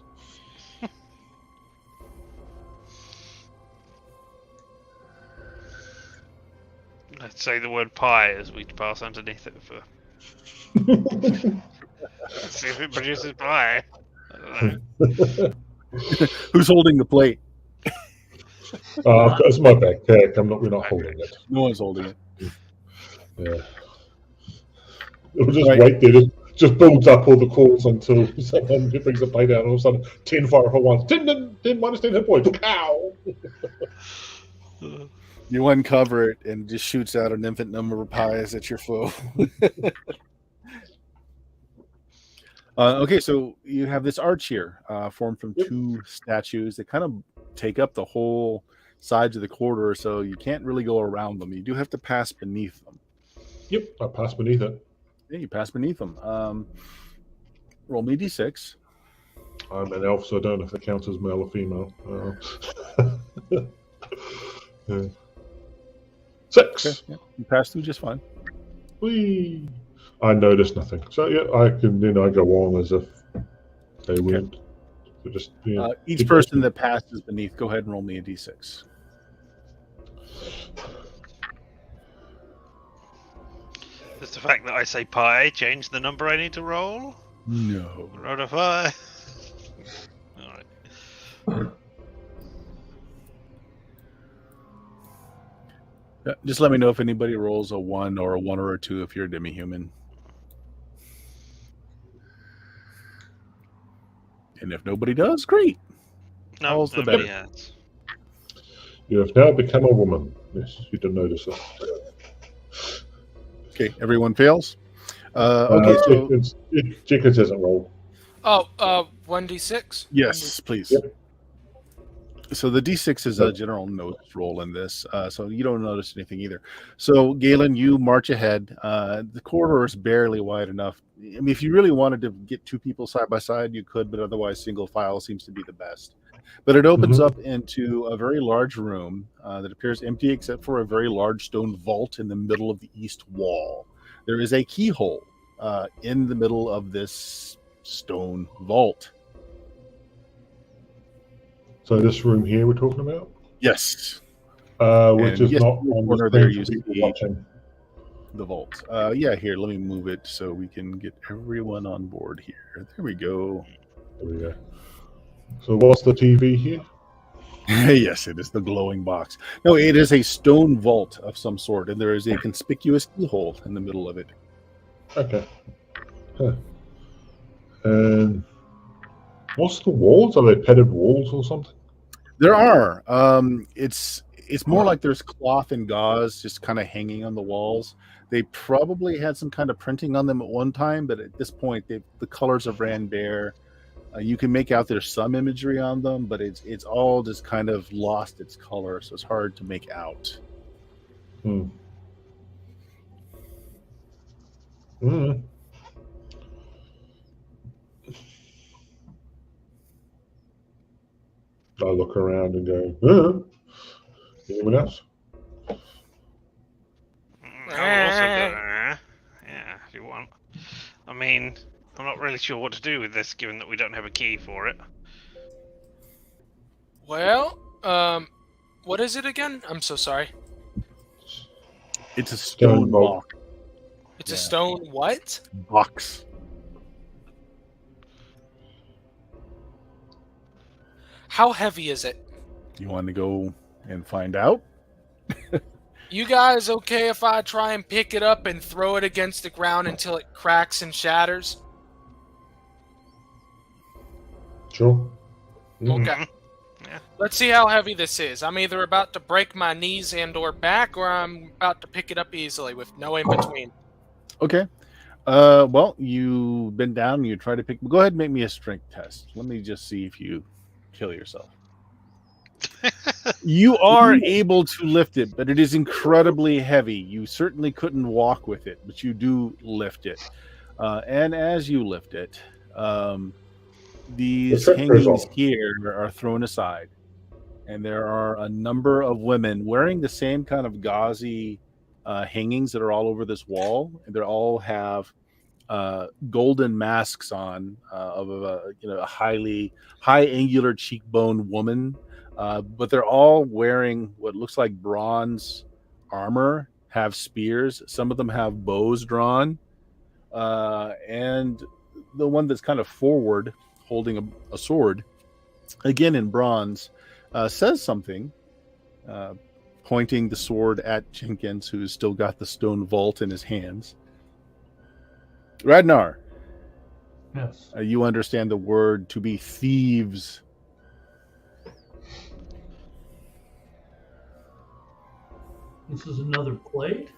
Let's say the word pie as we pass underneath it for. Let's see if it produces pie. I don't know. Who's holding the plate? It's my backpack. We're not holding it. No one's holding it. Yeah. It'll just Right. wait there. Just builds up all the calls until someone brings the plate out, and all of a sudden, 10 fire for once. 10 minus 10 hit points. Ow! You uncover it and it just shoots out an infinite number of pies at your foe. Okay, so you have this arch here formed from two statues that kind of take up the whole sides of the corridor, so you can't really go around them. You do have to pass beneath them. Yep, I passed beneath it. Yeah, you pass beneath them. Roll me d6. I'm an elf, so I don't know if it counts as male or female. Yeah. 6. Okay, yeah, you pass through just fine. Whee! I noticed nothing. So yeah, I go on as if they weren't. So just Each person that passes beneath, go ahead and roll me a d6. Does the fact that I say pie change the number I need to roll? No. Roll a pie. Alright. Just let me know if anybody rolls a 1 or a 2 if you're a demi-human. And if nobody does, great. No, All's the nobody better. has. You have now become a woman. Yes, you didn't notice that. Okay, everyone fails. Okay, so Jenkins hasn't rolled. Oh, 1d6? yes, please. Yep. So the D6 is a general notice roll in this, so you don't notice anything either. So Galen, you march ahead. The corridor is barely wide enough. I mean, if you really wanted to get two people side by side, you could, but otherwise single file seems to be the best. But it opens up into a very large room that appears empty except for a very large stone vault in the middle of the east wall. There is a keyhole in the middle of this stone vault. So this room here we're talking about? Yes. Which And is yes, not in the on corner the there screen you for people see watching. the vault. Yeah, here, let me move it so we can get everyone on board here. There we go. There we go. So what's the TV here? Yes, it is the glowing box. No, it is a stone vault of some sort, and there is a conspicuous keyhole in the middle of it. Okay. Huh. And what's the walls? Are they padded walls or something? There are. It's more like there's cloth and gauze just kind of hanging on the walls. They probably had some kind of printing on them at one time, but at this point, the colors have ran bare. You can make out there's some imagery on them, but it's all just kind of lost its color, so it's hard to make out. Hmm. Hmm. I look around and go, anyone else? I would also go, yeah, if you want. I mean, I'm not really sure what to do with this, given that we don't have a key for it. Well, what is it again? I'm so sorry. It's a stone vault. box. It's a stone what? Box. How heavy is it? You want to go and find out? You guys okay if I try and pick it up and throw it against the ground until it cracks and shatters? Sure. Okay. Yeah. Let's see how heavy this is. I'm either about to break my knees and or back, or I'm about to pick it up easily with no in between. Okay. Well, you bend down and you try to pick. Go ahead and make me a strength test. Let me just see if you kill yourself. You are able to lift it, but it is incredibly heavy. You certainly couldn't walk with it, but you do lift it. And as you lift it, these hangings here are thrown aside. And there are a number of women wearing the same kind of gauzy hangings that are all over this wall. And they all have golden masks on of a high angular cheekbone woman. But they're all wearing what looks like bronze armor, have spears. Some of them have bows drawn. And the one that's kind of forward, holding a sword, again in bronze, says something, pointing the sword at Jenkins, who's still got the stone vault in his hands. Radnar. Yes. You understand the word to be thieves. This is another plate?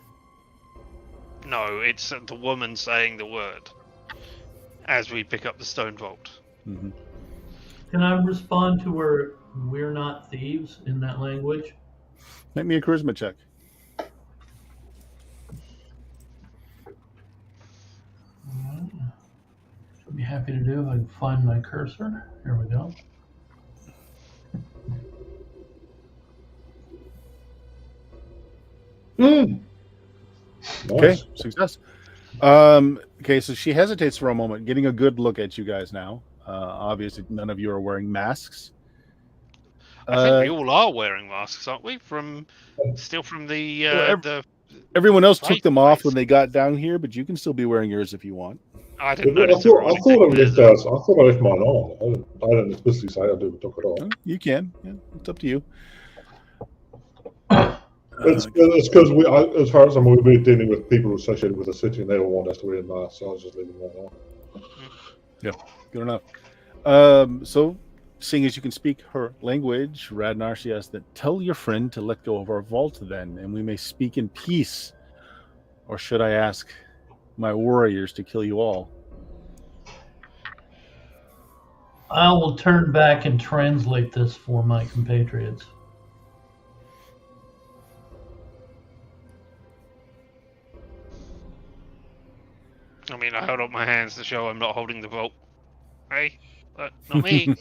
No, it's the woman saying the word as we pick up the stone vault. Mm-hmm. Can I respond to her, we're not thieves, in that language? Make me a charisma check. I'd be happy to do if I can find my cursor. Here we go. Nice. Okay, success. Okay, so she hesitates for a moment, getting a good look at you guys now. Obviously, none of you are wearing masks. I think we all are wearing masks, aren't we? From the everyone else took fight them off place. when they got down here, but you can still be wearing yours if you want. I didn't I notice. thought I left mine on. I didn't explicitly say I took it off. You can. Yeah, it's up to you. It's because as far as I'm aware, we're dealing with people associated with the city, and they all want us to wear masks, so I was just leaving mine on. Yeah, good enough. So seeing as you can speak her language, Radnar, she asks that tell your friend to let go of our vault then, and we may speak in peace. Or should I ask my warriors to kill you all? I will turn back and translate this for my compatriots. I mean, I held up my hands to show I'm not holding the vault. Hey, not me.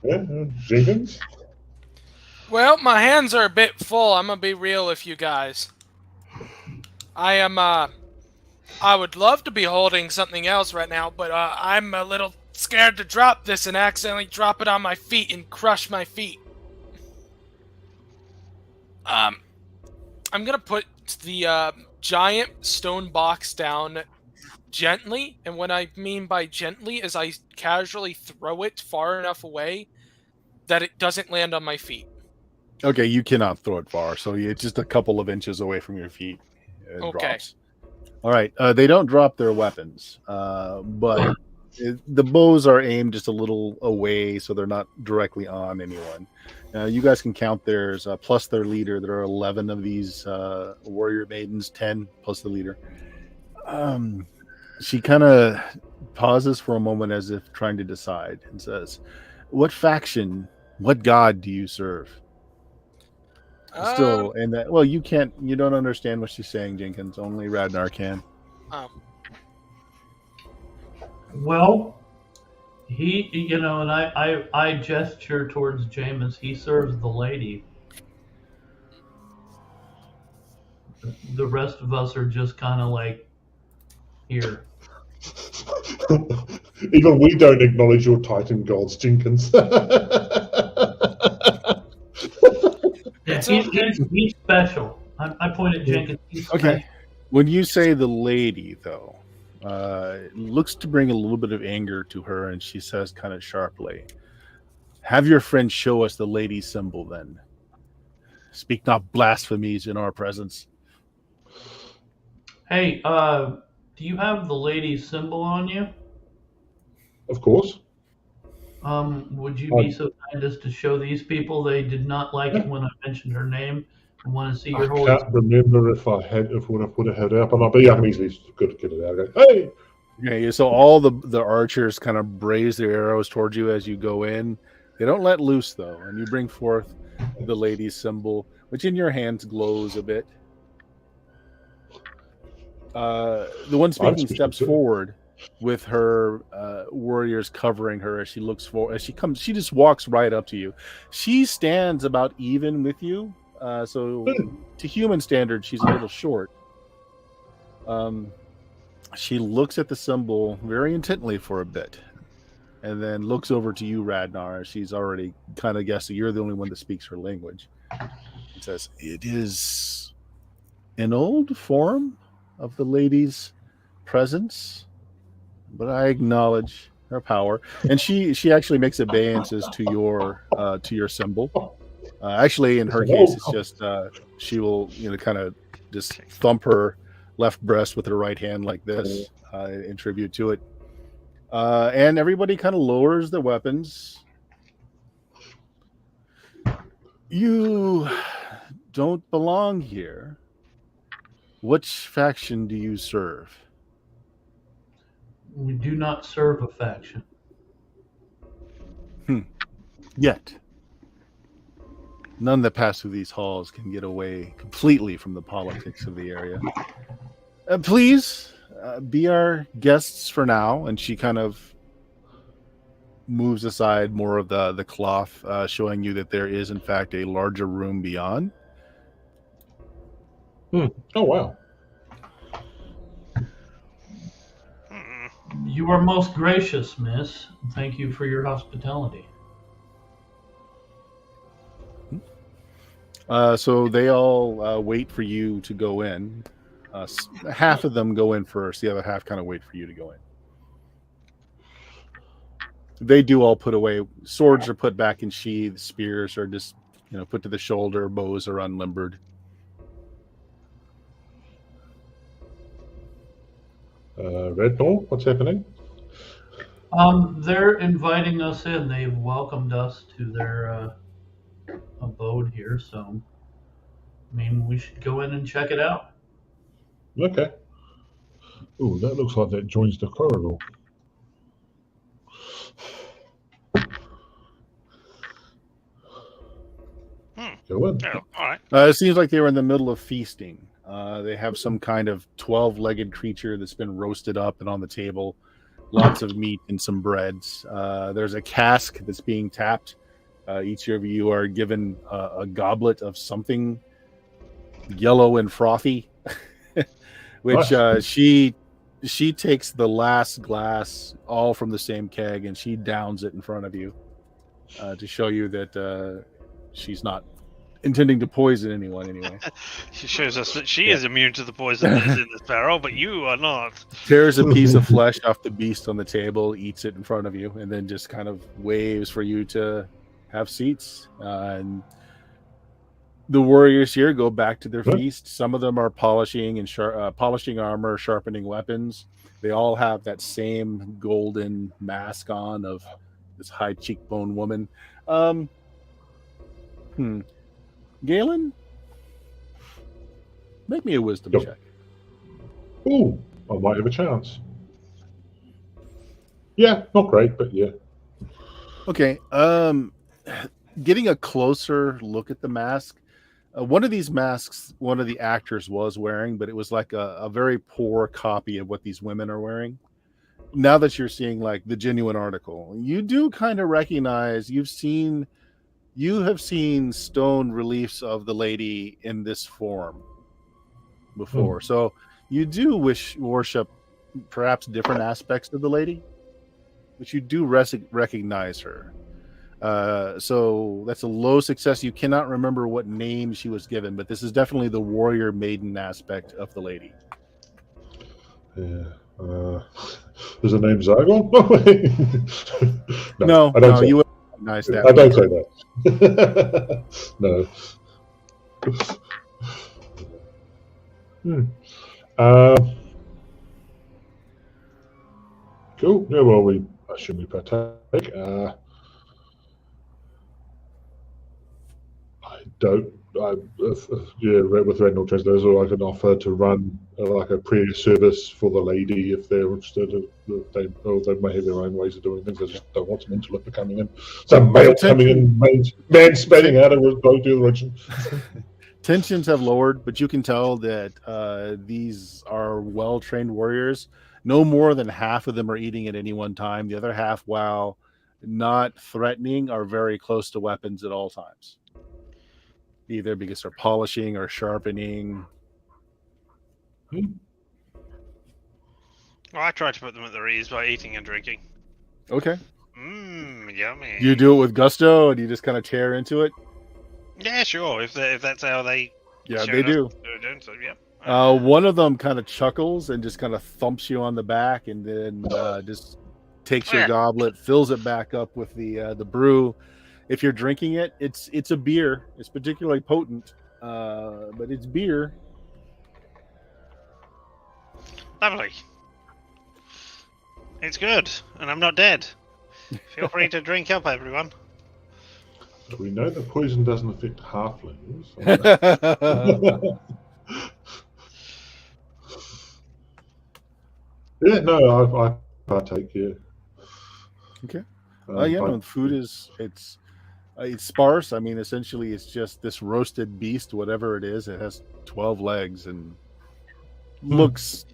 Yeah, Jenkins? Well, my hands are a bit full. I'm gonna be real with you guys. I would love to be holding something else right now, but I'm a little scared to drop this and accidentally drop it on my feet and crush my feet. I'm gonna put the giant stone box down gently, and what I mean by gently is I casually throw it far enough away that it doesn't land on my feet. Okay, you cannot throw it far, so it's just a couple of inches away from your feet. It Okay. drops. All right, they don't drop their weapons, but the bows are aimed just a little away, so they're not directly on anyone. You guys can count theirs, plus their leader. There are 11 of these warrior maidens, 10 plus the leader. She kind of pauses for a moment as if trying to decide and says, what faction, what god do you serve? Still, and that, well, you don't understand what she's saying, Jenkins. Only Radnar can. Oh. Well, and I gesture towards Jameis. He serves the lady. The rest of us are just kind of like here. Even we don't acknowledge your Titan gods, Jenkins. Yeah, he's special. I point at Jenkins. He's Okay. special. When you say the lady, though, it looks to bring a little bit of anger to her, and she says kind of sharply, have your friend show us the lady symbol then. Speak not blasphemies in our presence. Hey, do you have the lady's symbol on you? Of course. Would you be so kind as to show these people? They did not like it when I mentioned her name and want to see your I holy. can't remember if I would have put a head up or not, but yeah, I can easily get it out. Go, hey! Okay, so all the archers kind of braze their arrows towards you as you go in. They don't let loose, though, and you bring forth the lady's symbol, which in your hands glows a bit. The one speaking steps forward with her warriors covering her as she looks for as she comes. She just walks right up to you. She stands about even with you, so to human standards, she's a little short. She looks at the symbol very intently for a bit, and then looks over to you, Radnar. She's already kind of guessed that you're the only one that speaks her language. It says, "It is an old form of the lady's presence, but I acknowledge her power." And she actually makes obeisances to your symbol. Actually, in her case, it's just she will kind of just thump her left breast with her right hand like this in tribute to it. And everybody kind of lowers their weapons. You don't belong here. Which faction do you serve? We do not serve a faction. Yet. None that pass through these halls can get away completely from the politics of the area. Please be our guests for now. And she kind of moves aside more of the cloth, showing you that there is, in fact, a larger room beyond. Oh, wow. You are most gracious, miss. Thank you for your hospitality. So they all wait for you to go in. Half of them go in first. The other half kind of wait for you to go in. They do all put away. Swords are put back in sheaths. Spears are just, put to the shoulder. Bows are unlimbered. Red Bull, what's happening? They're inviting us in. They've welcomed us to their abode here, so I mean, we should go in and check it out. Okay. Oh, that looks like that joins the corridor. Go in. Oh, all right. It seems like they were in the middle of feasting. They have some kind of 12-legged creature that's been roasted up and on the table. Lots of meat and some breads. There's a cask that's being tapped. Each of you are given a goblet of something yellow and frothy, which she takes the last glass, all from the same keg, and she downs it in front of you to show you that she's not intending to poison anyone anyway. She shows us that she is immune to the poison that is in this barrel, but you are not. Tears a piece of flesh off the beast on the table, eats it in front of you, and then just kind of waves for you to have seats. And the warriors here go back to their feast. Some of them are polishing and polishing armor, sharpening weapons. They all have that same golden mask on of this high cheekbone woman. Galen, make me a wisdom check. Ooh, I might have a chance. Yeah, not great, but yeah. Okay. Getting a closer look at the mask. One of these masks, one of the actors was wearing, but it was like a very poor copy of what these women are wearing. Now that you're seeing like the genuine article, you do kind of recognize you have seen stone reliefs of the lady in this form before. So you do worship perhaps different aspects of the lady, but you do recognize her. So that's a low success. You cannot remember what name she was given, but this is definitely the warrior maiden aspect of the lady. Yeah. Is the name Zygon? No, I don't say you would recognize that. I don't say that. No. Cool. Yeah, well, I assume we partake. With Randall Translators, or I can offer to run like a prayer service for the lady if they're interested. They may have their own ways of doing things. I just don't want some interloper coming in, some male coming in, man spanning out of both direction. Tensions have lowered, but you can tell that these are well-trained warriors. No more than half of them are eating at any one time. The other half, while not threatening, are very close to weapons at all times. Either because they're polishing or sharpening. Well, I try to put them at their ease by eating and drinking. Okay. Yummy. You do it with gusto, and you just kind of tear into it? Yeah, sure. If that's how they... Yeah, they do. So, yeah. One of them kind of chuckles and just kind of thumps you on the back, and then just takes your goblet, fills it back up with the brew. If you're drinking it, it's a beer. It's particularly potent, but it's beer. Lovely. It's good, and I'm not dead. Feel free to drink up, everyone. We know that poison doesn't affect halflings. Yeah, no, I partake here. Okay. Food it's sparse. I mean, essentially, it's just this roasted beast, whatever it is. It has 12 legs and looks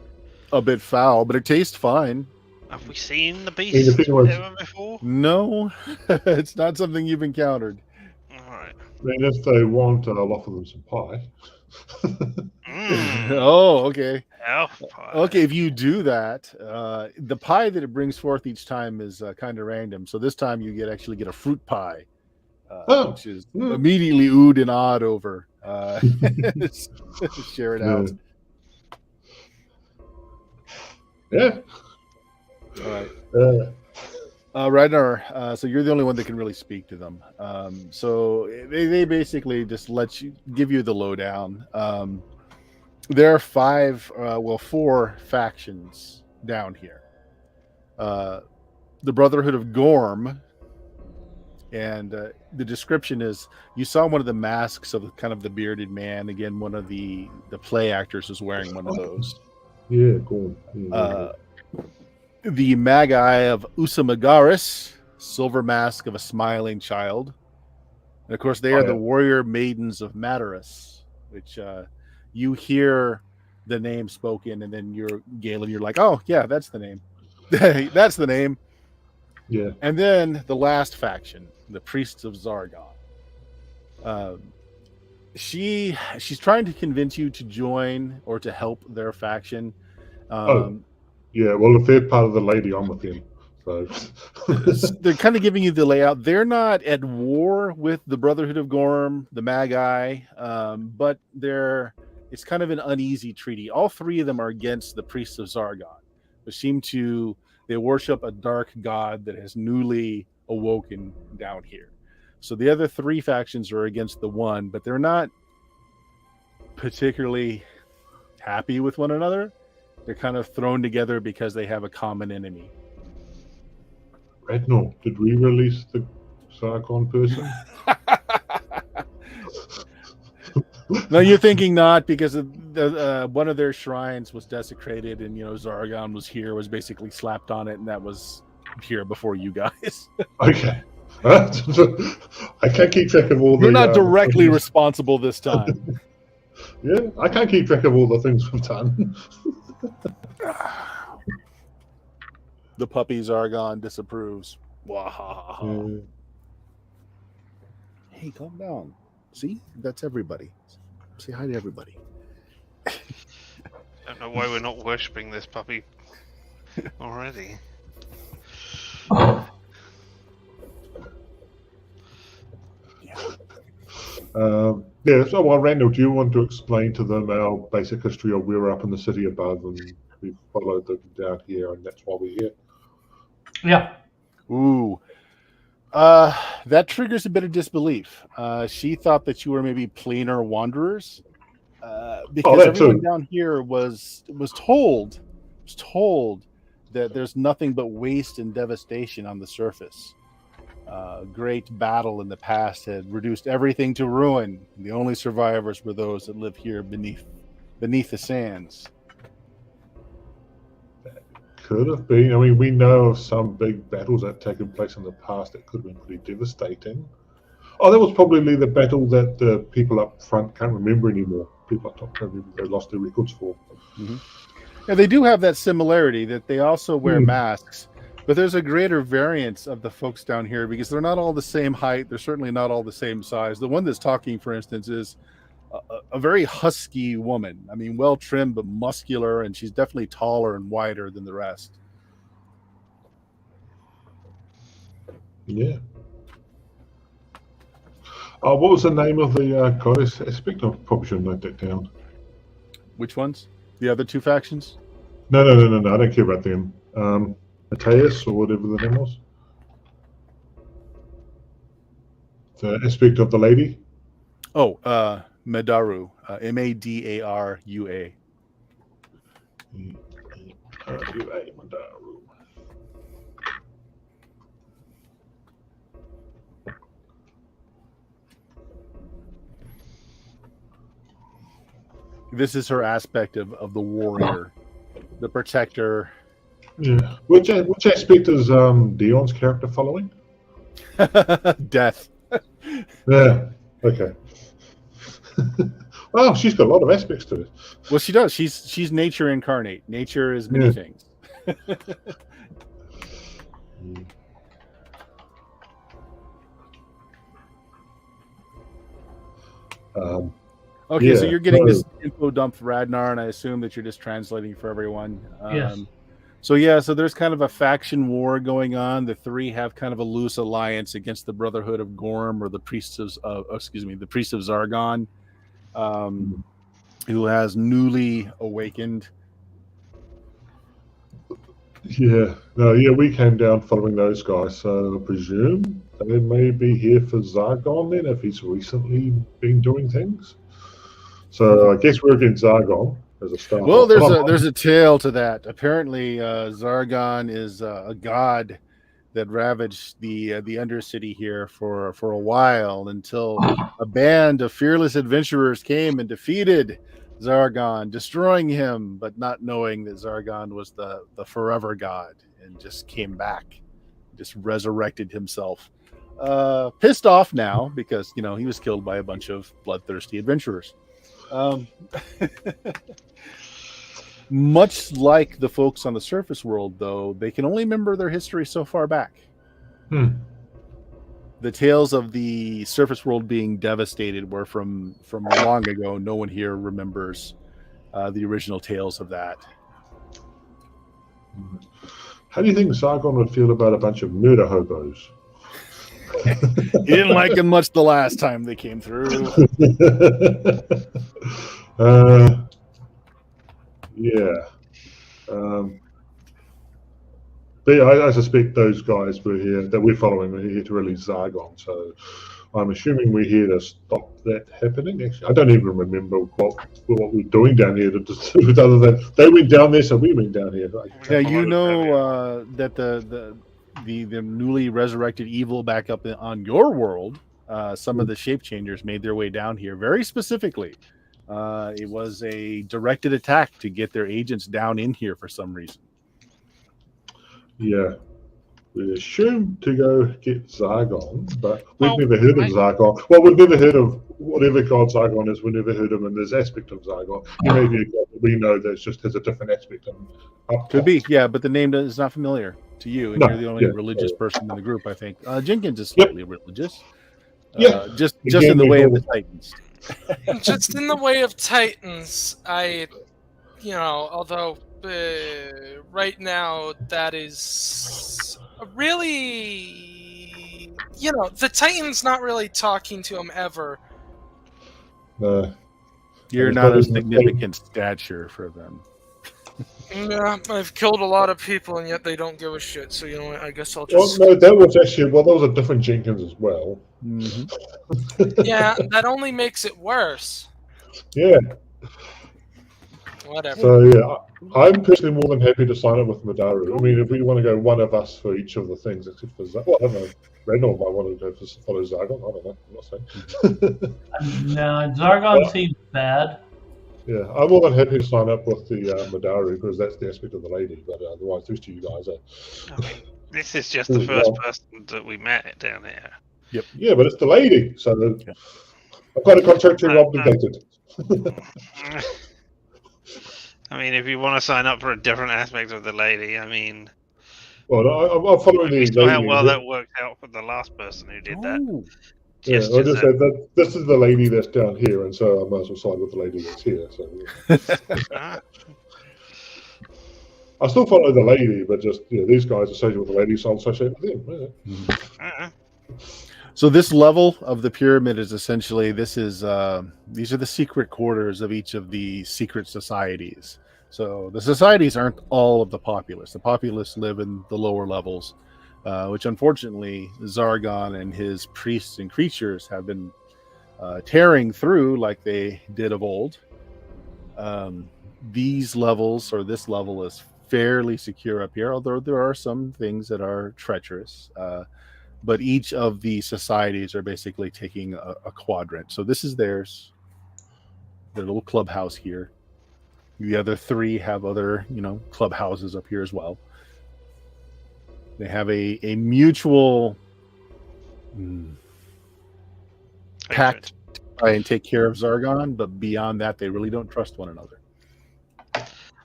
a bit foul, but it tastes fine. Have we seen the beast ever before? No, it's not something you've encountered. All right. I mean, if they want, I'll offer them some pie. Oh, okay. Elf pie. Okay, if you do that, the pie that it brings forth each time is kind of random. So this time you actually get a fruit pie, which is immediately oohed and awed over. Share it out. Yeah. All right. Ragnar, so you're the only one that can really speak to them. So they basically just give you the lowdown. There are 4 factions down here. the Brotherhood of Gorm. And the description is, you saw one of the masks of kind of the bearded man. Again, one of the play actors was wearing one of those. Yeah, go on. The Magi of Usamagaris, silver mask of a smiling child. And of course, they are the warrior maidens of Madaris, which you hear the name spoken, and then Galen, you're like, oh, yeah, that's the name. That's the name. Yeah. And then the last faction, the Priests of Zargon. She's trying to convince you to join or to help their faction. Yeah, well, if they're part of the lady, I'm with them. So they're kind of giving you the layout. They're not at war with the Brotherhood of Gorm, the Magi, but it's kind of an uneasy treaty. All three of them are against the Priests of Zargon, who they worship a dark god that has newly awoken down here. So the other three factions are against the one, but they're not particularly happy with one another. They're kind of thrown together because they have a common enemy. Rednor, did we release the Sargon person? No, you're thinking not, because one of their shrines was desecrated, and Zargon was basically slapped on it, and that was here before you guys. Okay. I can't keep track of all the... You're not directly responsible this time. Yeah, I can't keep track of all the things we've done. The puppy Zargon disapproves. Hey, calm down. See? That's everybody. Say hi to everybody. I don't know why we're not worshipping this puppy already. So Randall, do you want to explain to them our basic history of we were up in the city above and we followed them down here, and that's why we're here? Yeah. Ooh. That triggers a bit of disbelief. She thought that you were maybe plainer wanderers. Because everyone down here was told that there's nothing but waste and devastation on the surface. Great battle in the past had reduced everything to ruin. The only survivors were those that live here beneath the sands. Could have been. I mean, we know of some big battles that have taken place in the past that could have been pretty devastating. Oh, that was probably the battle that the people up front can't remember anymore. People up top can't remember, they lost their records for. Mm-hmm. Yeah, they do have that similarity that they also wear masks. But there's a greater variance of the folks down here because they're not all the same height. They're certainly not all the same size. The one that's talking, for instance, is a very husky woman. I mean, well trimmed but muscular, and she's definitely taller and wider than the rest. Yeah. What was the name of the goddess aspect? I probably should note that down. Which ones? The other two factions? No. I don't care about them. Mateus, or whatever the name was. The aspect of the lady. Oh, Madaru. Madarua. Madaru. This is her aspect of the warrior, the protector. Yeah. Which aspect is Dion's character following? Death. Yeah. Okay. Well, she's got a lot of aspects to it. Well, she does. She's nature incarnate. Nature is many things. Okay, so you're getting this info dump for Radnar, and I assume that you're just translating for everyone. Yes. So there's kind of a faction war going on. The three have kind of a loose alliance against the Brotherhood of Gorm, or the Priests of Zargon, who has newly awakened. Yeah. No, we came down following those guys, so I presume they may be here for Zargon then, if he's recently been doing things. So I guess we're against Zargon as a start. Well, there's a tale to that. Apparently, Zargon is a god that ravaged the Undercity here for a while, until a band of fearless adventurers came and defeated Zargon, destroying him, but not knowing that Zargon was the forever god, and just came back, just resurrected himself. Pissed off now because he was killed by a bunch of bloodthirsty adventurers. Much like the folks on the surface world, though, they can only remember their history so far back. The tales of the surface world being devastated were from long ago. No one here remembers the original tales of that. How do you think Sargon would feel about a bunch of murder hobos? He didn't like them much the last time they came through. Yeah. But yeah, I suspect those guys were here, that we're following, were here to release Zargon. So I'm assuming we're here to stop that happening. Actually, I don't even remember what we're doing down here, other than they went down there, so we went down here. Yeah, that the newly resurrected evil back up on your world, some of the shape changers made their way down here very specifically. It was a directed attack to get their agents down in here for some reason. Yeah, we assumed to go get Zargon, but we've never heard of Zargon. Well, we've never heard of whatever god Zargon is. We've never heard of him, and there's aspect of Zargon. He may be a god that we know that just has a different aspect. Could be, yeah, but the name is not familiar to you, and you're the only religious person in the group, I think. Jenkins is slightly religious. Just in the way of the Titans. Just in the way of Titans, although right now that is really, the Titans not really talking to him ever. You're not a significant stature for them. Yeah, I've killed a lot of people, and yet they don't give a shit. So you know what? I guess I'll just. Well, no, that was a different Jenkins as well. Mm-hmm. Yeah, that only makes it worse. Yeah. Whatever. So yeah, I'm personally more than happy to sign up with Madaru. I mean, if we want to go one of us for each of the things, except for Zargon. Well, I don't know. Randall might want to go follow Zargon. I don't know. I'm not saying. No, Zargon seems bad. Yeah, I'm more than happy to sign up with the Madaru because that's the aspect of the lady. But otherwise, those two guys are. I mean, this is just the first person that we met down there. Yep. Yeah, but it's the lady, so I've got a contractually obligated. I mean, if you want to sign up for a different aspect of the lady, I mean. Well, I'm following the lady. How well that worked out for the last person who did that. Yeah, I just said that this is the lady that's down here, and so I might as well side with the lady that's here. So I still follow the lady, but just these guys associate with the lady, so I'll associate with them. Yeah. So this level of the pyramid is essentially these are the secret quarters of each of the secret societies. So the societies aren't all of the populace. The populace live in the lower levels. Which unfortunately Zargon and his priests and creatures have been tearing through like they did of old. These levels, or this level, is fairly secure up here, although there are some things that are treacherous. But each of the societies are basically taking a quadrant. So this is theirs, their little clubhouse here. The other three have other, clubhouses up here as well. They have a mutual pact to try and take care of Zargon, but beyond that, they really don't trust one another.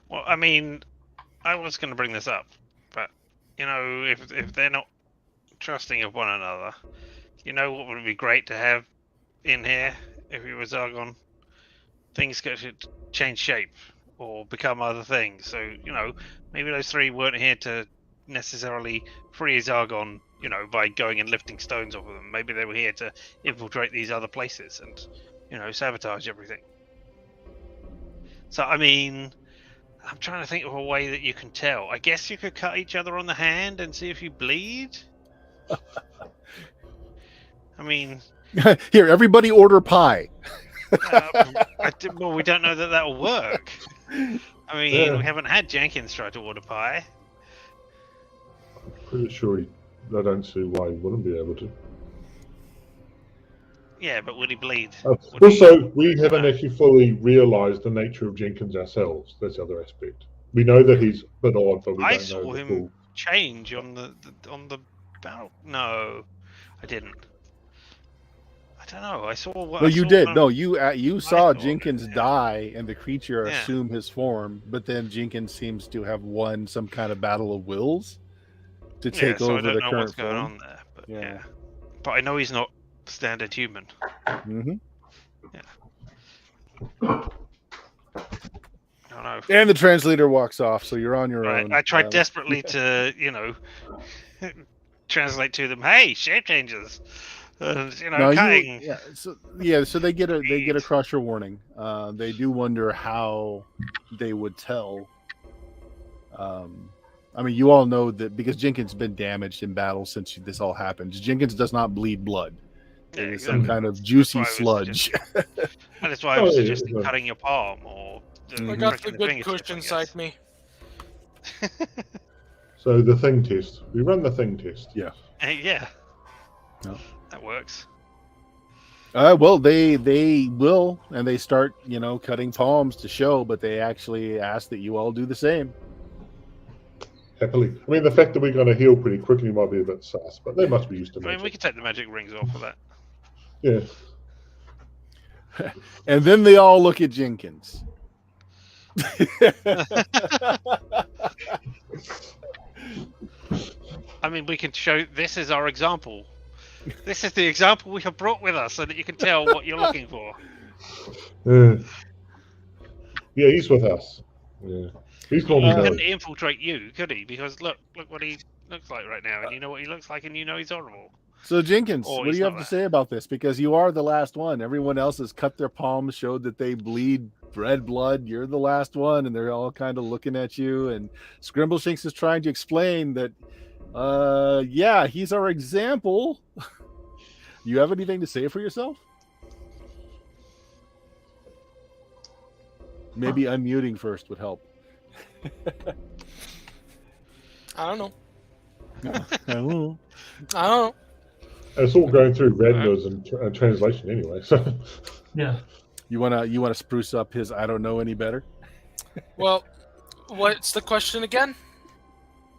Well, I mean, I was going to bring this up, but if they're not trusting of one another, what would be great to have in here if we were Zargon? Things could change shape or become other things. So maybe those three weren't here to necessarily free Zargon, by going and lifting stones off of them. Maybe they were here to infiltrate these other places and, sabotage everything. So, I mean, I'm trying to think of a way that you can tell. I guess you could cut each other on the hand and see if you bleed. I mean... Here, everybody order pie. Well, we don't know that will work. I mean, we haven't had Jenkins try to order pie. Pretty sure he I don't see why he wouldn't be able to. Yeah, but would he bleed? Also, we haven't actually fully realised the nature of Jenkins ourselves. That's the other aspect. We know that he's a bit odd, but we I don't saw know the him full. change on the battle. No, I didn't. I don't know. I saw what. No, I you saw did. when- No, you saw thought, Jenkins yeah. die and the creature Yeah. assume his form, but then Jenkins seems to have won some kind of battle of wills to Yeah, take so I over don't the know current what's going form. on there, but Yeah. yeah. But I know he's not standard human. Mm-hmm. I don't know. And the translator walks off, so you're on your Right, own. I tried desperately to, translate to them. Hey, shape changes. No, cutting. so they get across your warning. They do wonder how they would tell. I mean, you all know that because Jenkins has been damaged in battle since this all happened. Jenkins does not bleed blood. Yeah, It is exactly. some kind of juicy That's why I was sludge. And that's why I was suggesting cutting your palm or Mhm. I got the pricking good fingertip, push I inside guess. me. So the thing test. We run the thing test. Yeah. Yeah. No. That works. Well, they will, and they start, cutting palms to show, but they actually ask that you all do the same. Happily. I mean, the fact that we're going to heal pretty quickly might be a bit sus, but they must be used to I mean, we magic. could take the magic rings off of that. Yeah. And then they all look at Jenkins. I mean, we can show this is our example. This is the example we have brought with us so that you can tell what you're looking for. Yeah, he's with us. Yeah. He's He normally known. couldn't infiltrate you, could he? Because look what he looks like right now, and you know what he looks like, and you know he's horrible. So Jenkins, Oh, what do he's you have not to that. say about this? Because you are the last one. Everyone else has cut their palms, showed that they bleed red blood. You're the last one, and they're all kind of looking at you. And Scrimbleshanks is trying to explain that, yeah, he's our example. You have anything to say for yourself? Maybe unmuting first would help. I don't know. I don't know. I don't know. It's all going through Radner's and translation anyway. So Yeah. You wanna spruce up his I don't know any better? Well, what's the question again?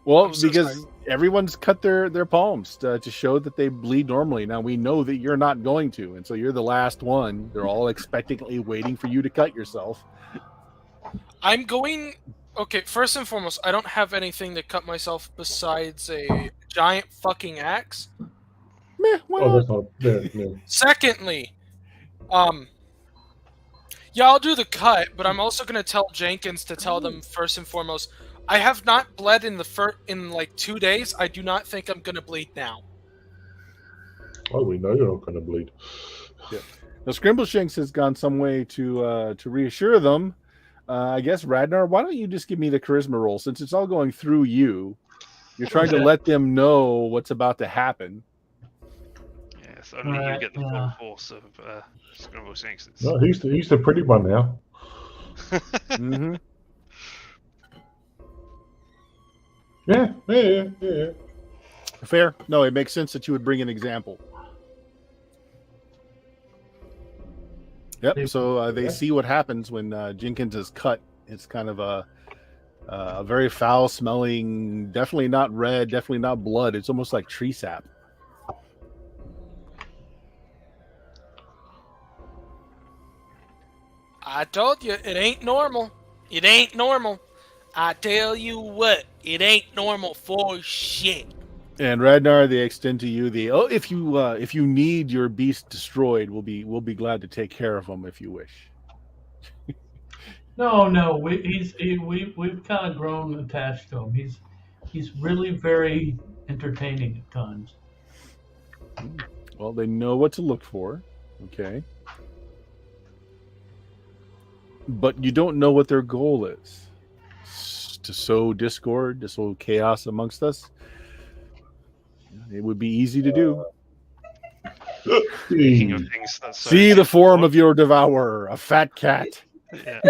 Well, I'm so because sorry. everyone's cut their palms to show that they bleed normally. Now we know that you're not going to, and so you're the last one. They're all expectantly waiting for you to cut yourself. I'm going. Okay, first and foremost, I don't have anything to cut myself besides a giant fucking axe. Meh, why oh, not? that's not. Yeah, yeah. Secondly, yeah, I'll do the cut, but I'm also going to tell Jenkins to tell them first and foremost, I have not bled in in like 2 days. I do not think I'm going to bleed now. Oh, we know you're not going to bleed. Now, Scrimbleshanks has gone some way to reassure them. I guess, Radnar, why don't you just give me the charisma roll? Since it's all going through you, you're trying to let them know what's about to happen. Yes, only you Right, get the full yeah. force of Scrimbleshanks. No, he's the pretty one now. Mm-hmm. Yeah. Fair. No, it makes sense that you would bring an example. Yep. So they see what happens when Jenkins is cut. It's kind of a very foul-smelling, definitely not red, definitely not blood. It's almost like tree sap. I told you, it ain't normal. It ain't normal. I tell you what, it ain't normal for shit. And Radnar, they extend to you the if you need your beast destroyed, we'll be glad to take care of them if you wish. No, we've kind of grown attached to him. He's really very entertaining at times. Well, they know what to look for. Okay. But you don't know what their goal is. To sow discord, to sow chaos amongst us. It would be easy to do. Speaking of things that See the form of your devourer, a fat cat. Yeah.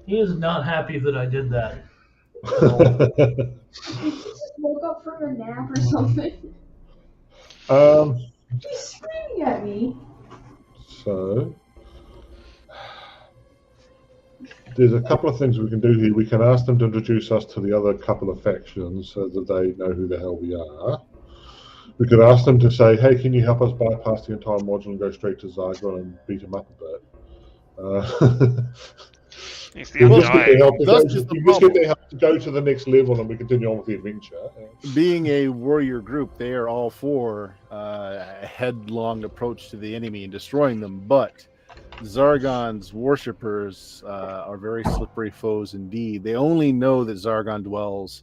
He is not happy that I did that. from a nap or something? She's screaming at me. So there's a couple of things we can do here. We can ask them to introduce us to the other couple of factions so that they know who the hell we are. We could ask them to say, hey, can you help us bypass the entire module and go straight to Zygon and beat him up a bit? He's the We other just get their guy. help to Thus go is to, the we just get problem. their help to go to the next level and we continue on with the adventure. Being a warrior group, they are all for a headlong approach to the enemy and destroying them. But Zargon's worshippers are very slippery foes indeed. They only know that Zargon dwells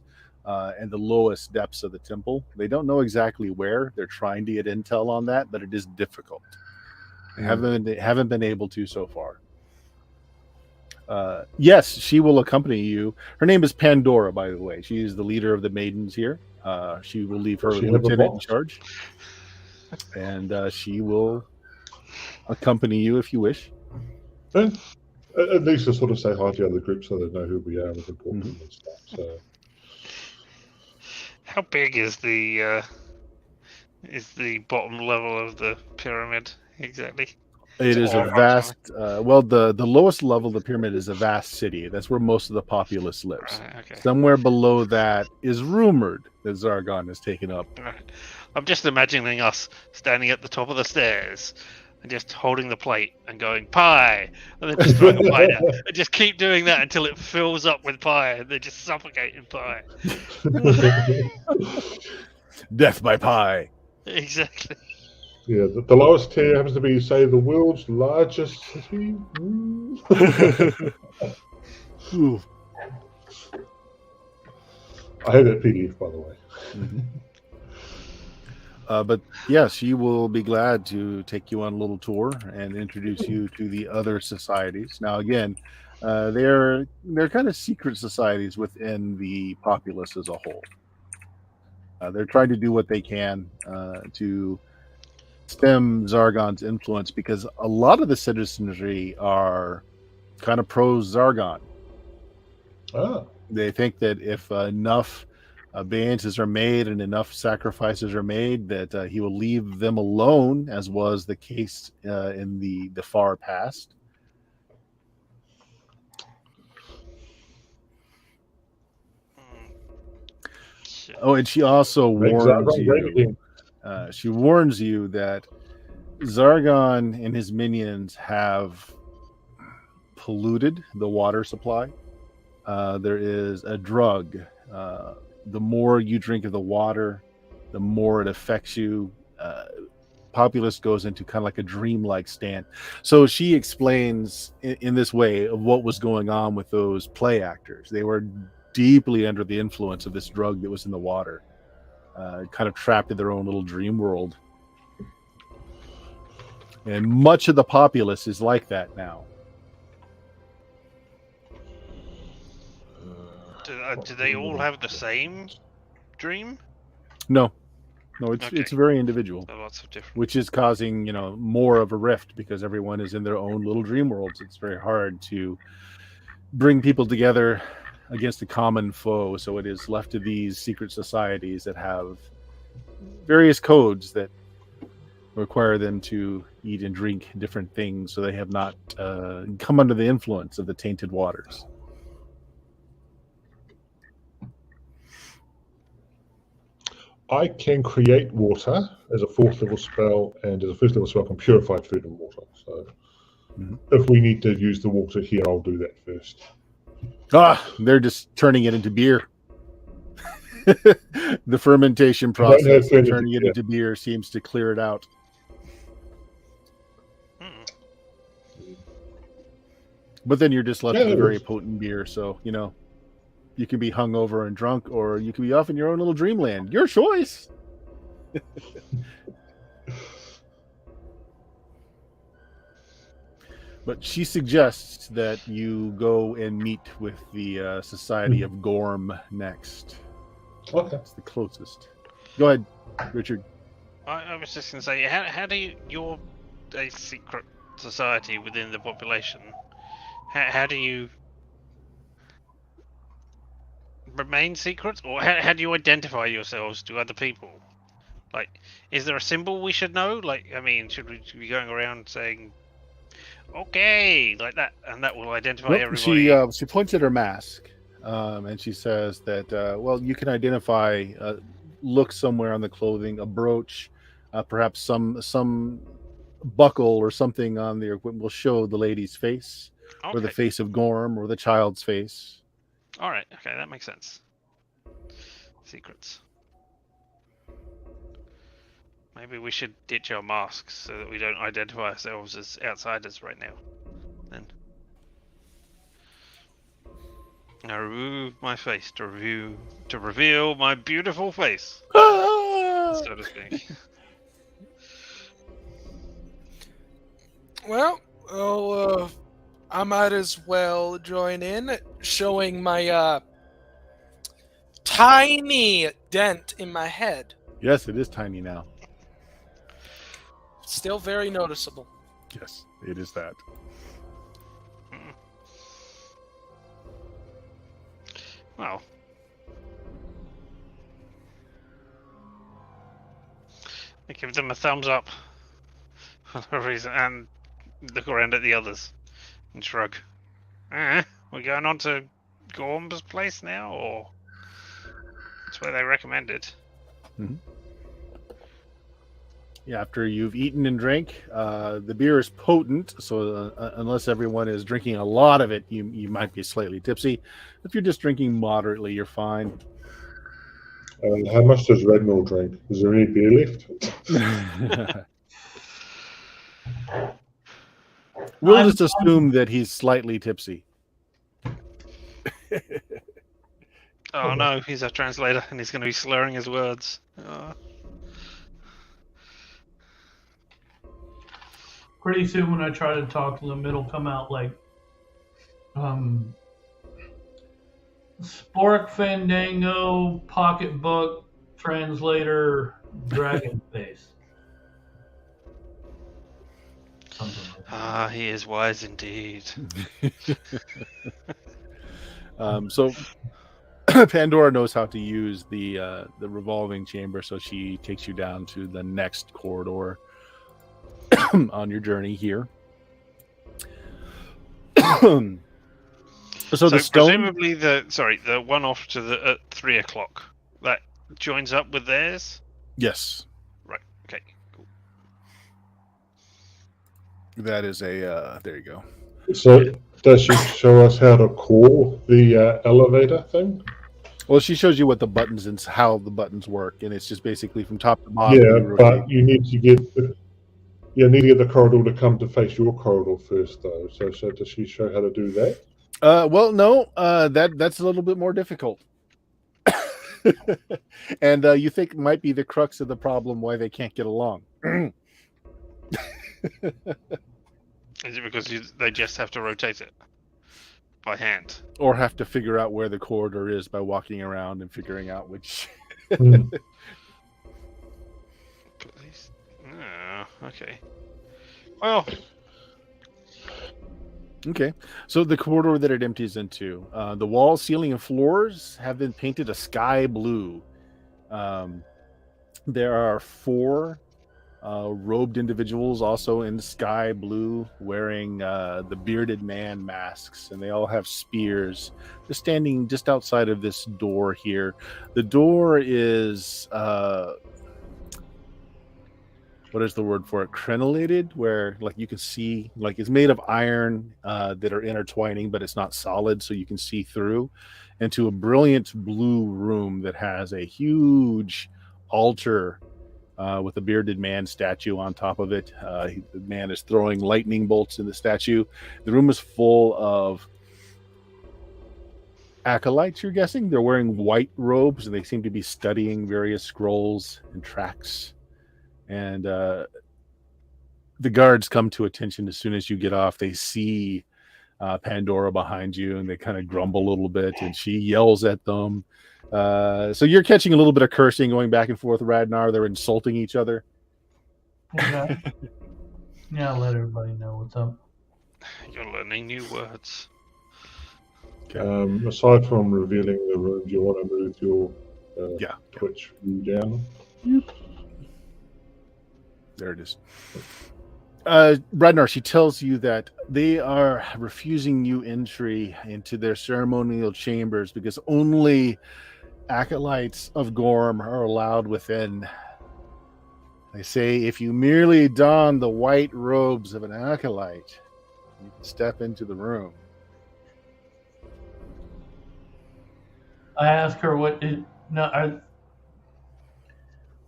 in the lowest depths of the temple. They don't know exactly where. They're trying to get intel on that, but it is difficult. They haven't been able to so far. Yes, she will accompany you. Her name is Pandora, by the way. She is the leader of the maidens here. She will leave her Does she have a lieutenant in box? charge, and she will accompany you if you wish. And at least to sort of say hi to the other group so they know who we are and we can talk to them and stuff. So How big is the bottom level of the pyramid exactly? It is a all vast. Well, the lowest level of the pyramid is a vast city. That's where most of the populace lives. Right, okay. Somewhere below that is rumored that Zargon has taken up. Right. I'm just imagining us standing at the top of the stairs and just holding the plate and going pie, and then just throwing a pie down, and just keep doing that until it fills up with pie, and then just suffocate in pie. Death by pie. Exactly. yeah, the lowest tier happens to be, say, the world's largest city. Ooh. I have that PDF, by the way. Mm-hmm. But yes, she will be glad to take you on a little tour and introduce you to the other societies. Now, again, they're kind of secret societies within the populace as a whole. They're trying to do what they can to stem Zargon's influence because a lot of the citizenry are kind of pro Zargon. Ah, They think that if enough obeisances are made and enough sacrifices are made, that he will leave them alone, as was the case in the far past. Oh, and she also make warns Zygon great you. again. She warns you that Zargon and his minions have polluted the water supply. There is a drug. The more you drink of the water, the more it affects you. Populace goes into kind of like a dreamlike state. So she explains in this way of what was going on with those play actors. They were deeply under the influence of this drug that was in the water, kind of trapped in their own little dream world. And much of the populace is like that now. Do they all have the same dream? No, it's very individual, So lots of different. which is causing more of a rift because everyone is in their own little dream worlds. It's very hard to bring people together against a common foe. So it is left to these secret societies that have various codes that require them to eat and drink different things, so they have not come under the influence of the tainted waters. I can create water as a 4th level spell, and as a 1st level spell, I can purify food and water. So if we need to use the water here, I'll do that first. They're just turning it into beer. The fermentation process of turning it into beer seems to clear it out. But then you're just left with a very potent beer, so you can be hungover and drunk, or you can be off in your own little dreamland. Your choice. But she suggests that you go and meet with the Society of Gorm next. Okay. It's the closest. Go ahead, Richard. I was just going to say, how do you're a secret society within the population? How do you remain secret, or how do you identify yourselves to other people? Like, is there a symbol we should know? Like, I mean, should we be going around saying, "Okay," like that, and that will identify Nope, everybody? she points at her mask, and she says that well, you can identify. Look somewhere on the clothing, a brooch, perhaps some buckle or something on the equipment will show the lady's face, or the Okay. face of Gorm, or the child's face. All right. Okay, that makes sense. Secrets. Maybe we should ditch our masks so that we don't identify ourselves as outsiders right now. Then I remove my face to reveal my beautiful face, so to speak. Well, I might as well join in, showing my tiny dent in my head. Yes, it is tiny now. Still very noticeable. Yes, it is that. Well, I give them a thumbs up for the reason, and look around at the others and shrug. We're going on to Gorm's place now, or that's where they recommended. Yeah, after you've eaten and drank, the beer is potent, so unless everyone is drinking a lot of it, you might be slightly tipsy. If you're just drinking moderately, you're fine. How much does Rednall drink? Is there any beer left? We'll just assume that he's slightly tipsy. Oh no, he's a translator, and he's going to be slurring his words. Pretty soon, when I try to talk to them, it'll come out like, Spork Fandango, Pocketbook, Translator, Dragon Face. Something like that. He is wise indeed. So Pandora knows how to use the revolving chamber, so she takes you down to the next corridor on your journey here. So the stone, presumably the one off to the at 3 o'clock that joins up with theirs. yes, Right. Okay. Cool. that is a there you go. So, does she show us how to call the elevator thing? Well, she shows you what the buttons and how the buttons work, and it's just basically from top to bottom. Yeah, you rotate. but you need to get the corridor to come to face your corridor first, though. So does she show how to do that? Well, no, that's a little bit more difficult. And you think it might be the crux of the problem why they can't get along. Is it because they just have to rotate it by hand? Or have to figure out where the corridor is by walking around and figuring out which. Okay. Well. Okay, so the corridor that it empties into, the walls, ceiling, and floors have been painted a sky blue. There are 4 robed individuals also in sky blue, wearing the bearded man masks, and they all have spears. They're standing just outside of this door here. The door is what is the word for it? Crenellated, where like you can see, like it's made of iron that are intertwining, but it's not solid, so you can see through into a brilliant blue room that has a huge altar with a bearded man statue on top of it. The man is throwing lightning bolts in the statue. The room is full of acolytes, you're guessing. They're wearing white robes, and they seem to be studying various scrolls and tracts. And the guards come to attention as soon as you get off. They see Pandora behind you, and they kind of grumble a little bit, and she yells at them. So you're catching a little bit of cursing going back and forth, Radnar. They're insulting each other. Okay. Yeah, I'll let everybody know what's up. You're learning new words. Aside from revealing the room, do you want to move your Yeah. Twitch view down? There it is. Radnar, she tells you that they are refusing you entry into their ceremonial chambers because only acolytes of Gorm are allowed within. They say if you merely don the white robes of an acolyte, you can step into the room. I ask her what it. No,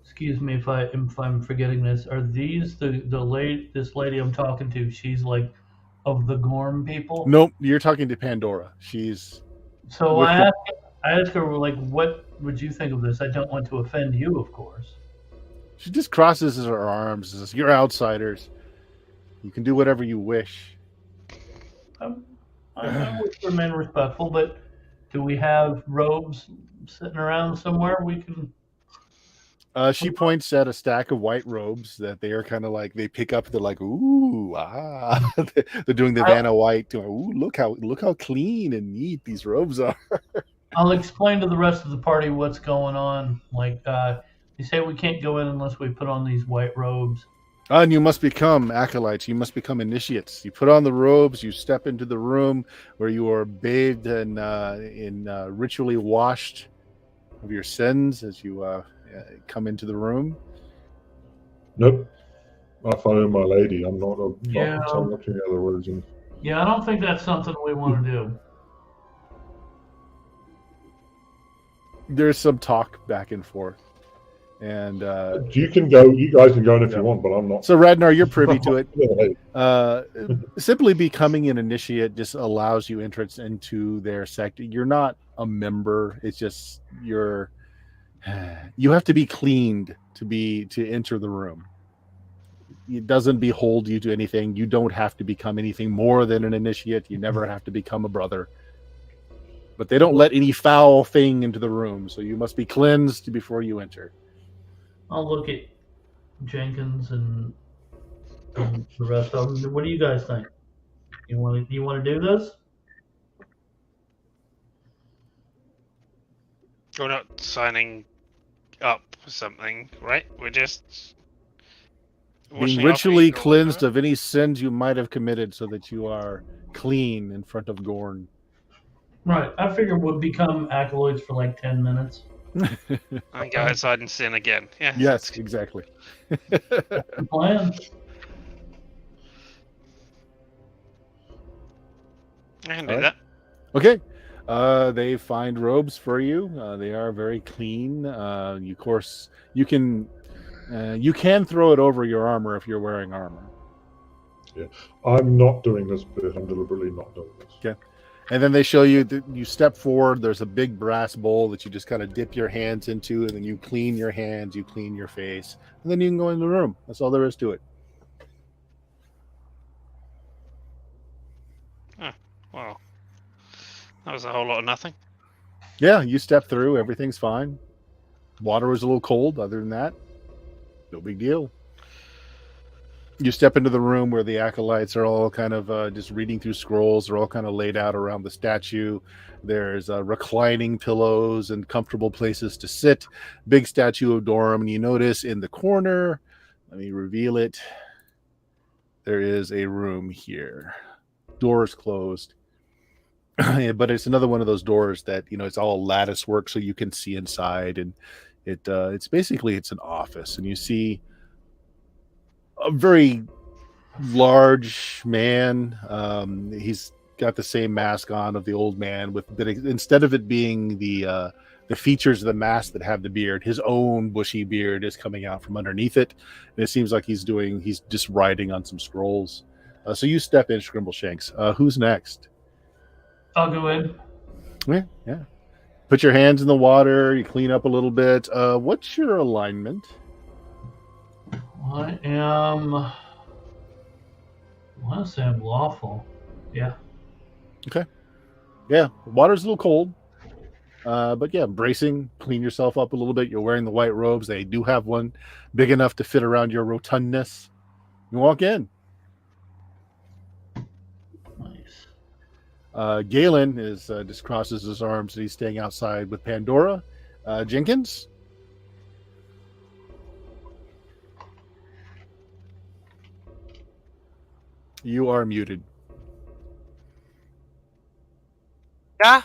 excuse me if I'm forgetting this. Are these the lady? This lady I'm talking to? She's like of the Gorm people. Nope, you're talking to Pandora. She's So with I ask her like, what would you think of this? I don't want to offend you, of course. She just crosses her arms and says, "You're outsiders. You can do whatever you wish." I would remain respectful, but do we have robes sitting around somewhere we can? She points at a stack of white robes that they are kind of like they pick up. They're like, "Ooh, ah!" They're doing the Vanna White. Ooh, look how clean and neat these robes are. I'll explain to the rest of the party what's going on. Like, you say we can't go in unless we put on these white robes. And you must become acolytes. You must become initiates. You put on the robes. You step into the room where you are bathed and ritually washed of your sins as you come into the room. Nope. I follow my lady. I'm not Yeah. looking at the religion. Yeah, I don't think that's something we want to do. There's some talk back and forth. And you can go. You guys can go in if you want, but I'm not. So Radnar, you're privy to it. Simply becoming an initiate just allows you entrance into their sect. You're not a member. It's just you have to be cleaned to enter the room. It doesn't behold you to anything. You don't have to become anything more than an initiate. You never have to become a brother. But they don't let any foul thing into the room, so you must be cleansed before you enter. I'll look at Jenkins and the rest of them. What do you guys think? You want to do this? We're not signing up for something, right? We're just being ritually cleansed of any sins you might have committed so that you are clean in front of Gorn. Right. I figure we'll become acolytes for like 10 minutes. And go outside and sin again. Yeah. Yes, exactly. The plan. I can do that. Okay. They find robes for you. They are very clean. You can throw it over your armor if you're wearing armor. Yeah, I'm not doing this bit. I'm deliberately not doing this. Okay. And then they show you that you step forward. There's a big brass bowl that you just kind of dip your hands into, and then you clean your hands, you clean your face, and then you can go in the room. That's all there is to it. Oh, well, that was a whole lot of nothing. Yeah, you step through. Everything's fine. Water was a little cold. Other than that, no big deal. You step into the room where the acolytes are all kind of just reading through scrolls. They're all kind of laid out around the statue. There's reclining pillows and comfortable places to sit. Big statue of Dorum. And you notice in the corner, let me reveal it, there is a room here. Doors closed. But it's another one of those doors that, it's all lattice work so you can see inside. And it's basically an office. And you see a very large man. He's got the same mask on of the old man, but instead of it being the features of the mask that have the beard, his own bushy beard is coming out from underneath it, and it seems like he's just writing on some scrolls. So you step in, Scrimbleshanks. Who's next? I'll go in. Yeah. Put your hands in the water. You clean up a little bit. What's your alignment? I am. I want to say I'm lawful. Yeah. Okay. Yeah, water's a little cold. But yeah, bracing, clean yourself up a little bit. You're wearing the white robes. They do have one big enough to fit around your rotundness. You walk in. Nice. Galen is just crosses his arms and he's staying outside with Pandora. Jenkins? You are muted. Yeah.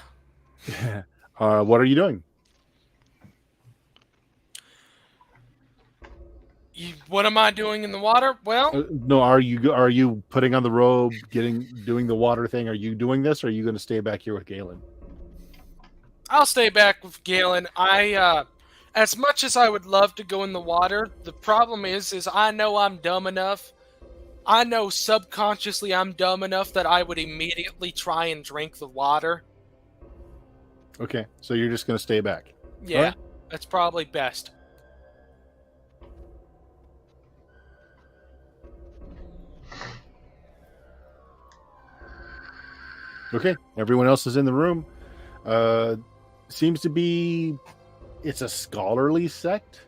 What are you doing? What am I doing in the water? Well, No, are you putting on the robe, doing the water thing? Are you doing this, or are you going to stay back here with Galen? I'll stay back with Galen. As much as I would love to go in the water, the problem is I know I'm dumb enough. I know subconsciously I'm dumb enough that I would immediately try and drink the water. Okay, so you're just going to stay back. Yeah, right. That's probably best. Okay, everyone else is in the room. Seems to be, it's a scholarly sect.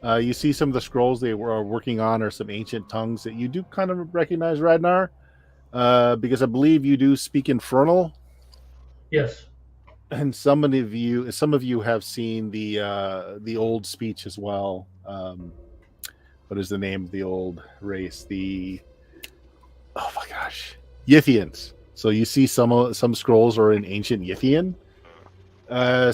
You see some of the scrolls they are working on are some ancient tongues that you do kind of recognize, Radnar, because I believe you do speak Infernal. Yes. And some of you have seen the old speech as well. What is the name of the old race? Oh my gosh, Yithians. So you see some scrolls are in ancient Yithian.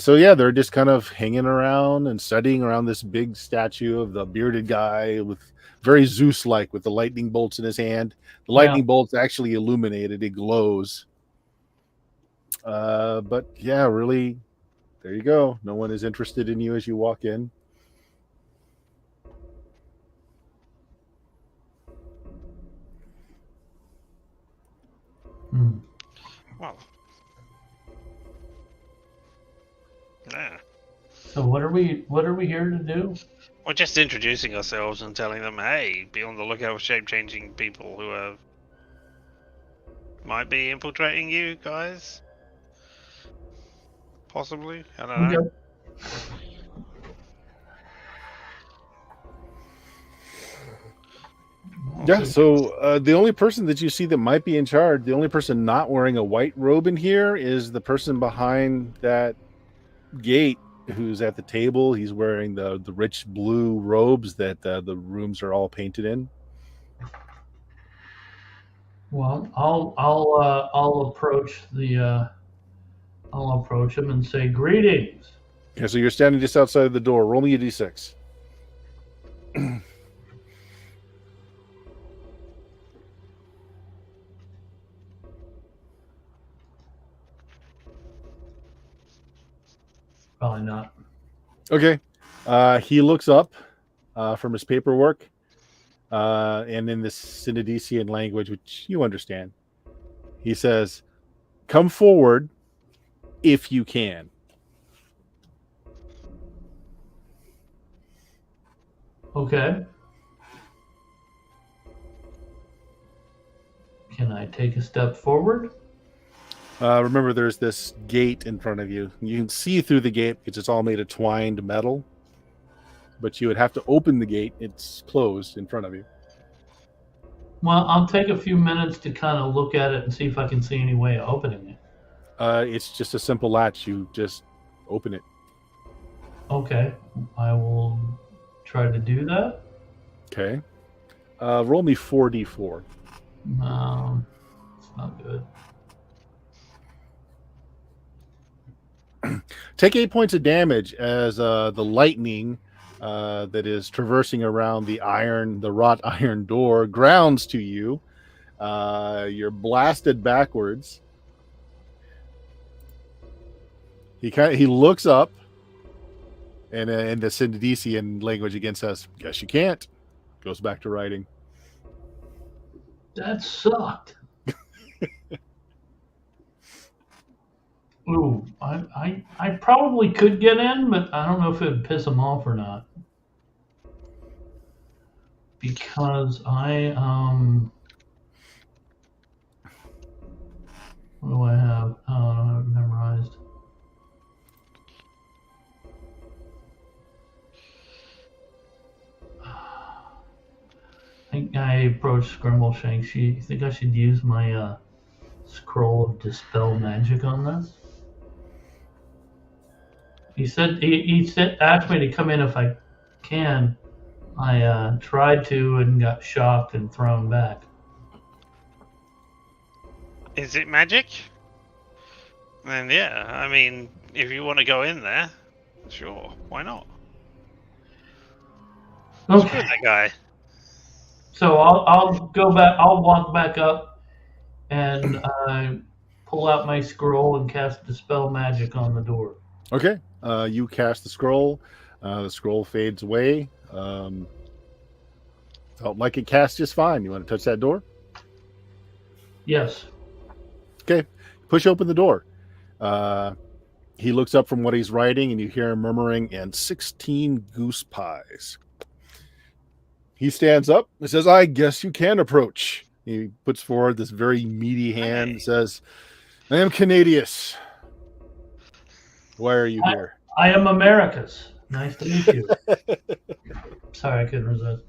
So yeah, they're just kind of hanging around and studying around this big statue of the bearded guy with very Zeus-like with the lightning bolts in his hand. The lightning bolts actually illuminated; it glows. But yeah, really, there you go. No one is interested in you as you walk in. Well, yeah. So what are we here to do? We're just introducing ourselves and telling them, hey, be on the lookout for shape-changing people who might be infiltrating you guys. Possibly, I don't know. Yeah, so the only person that you see that might be in charge, the only person not wearing a white robe in here is the person behind that gate who's at the table. He's wearing the rich blue robes that the rooms are all painted in. Well, I'll approach I'll approach him and say greetings. Okay, so you're standing just outside the door. Roll me a d6. Probably not. Okay. He looks up from his paperwork, and in this Synodician language, which you understand, he says, "Come forward if you can." Okay. Can I take a step forward? Remember, there's this gate in front of you. You can see through the gate because it's all made of twined metal. But you would have to open the gate. It's closed in front of you. Well, I'll take a few minutes to kind of look at it and see if I can see any way of opening it. It's just a simple latch. You just open it. Okay. I will try to do that. Okay. Roll me 4d4. It's not good. Take 8 points of damage as the lightning that is traversing around the wrought iron door grounds to you. You're blasted backwards. He looks up, and in the Synodician language again says, "Guess you can't." Goes back to writing. That sucked. Ooh, I probably could get in, but I don't know if it would piss him off or not. Because what do I have? Oh, I don't have it memorized. I think I approached Scrimbleshanks. You think I should use my scroll of dispel magic on this. He said asked me to come in if I can. I tried to and got shocked and thrown back. Is it magic? Then yeah, I mean, if you want to go in there, sure, why not? Screw Okay, that guy. so I'll go back. I'll walk back up and pull out my scroll and cast dispel magic on the door. Okay. You cast the scroll. The scroll fades away. Felt like it cast just fine. You want to touch that door? Yes. Okay. Push open the door. He looks up from what he's writing, and you hear him murmuring, "And 16 goose pies." He stands up and says, "I guess you can approach." He puts forward this very meaty hand and says, "I am Canadius. Why are you here?" I am Americus. Nice to meet you. Sorry, I couldn't resist.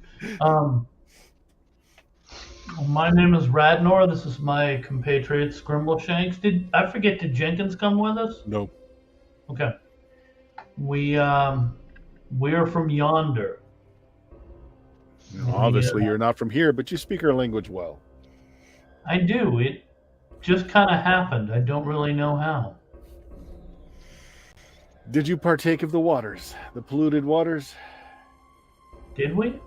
My name is Radnor. This is my compatriot Scrimbleshanks. Did Jenkins come with us? Nope. Okay. We are from yonder. Obviously, you're not from here, but you speak our language well. I do. It just kind of happened. I don't really know how. Did you partake of the waters, the polluted waters? Did we?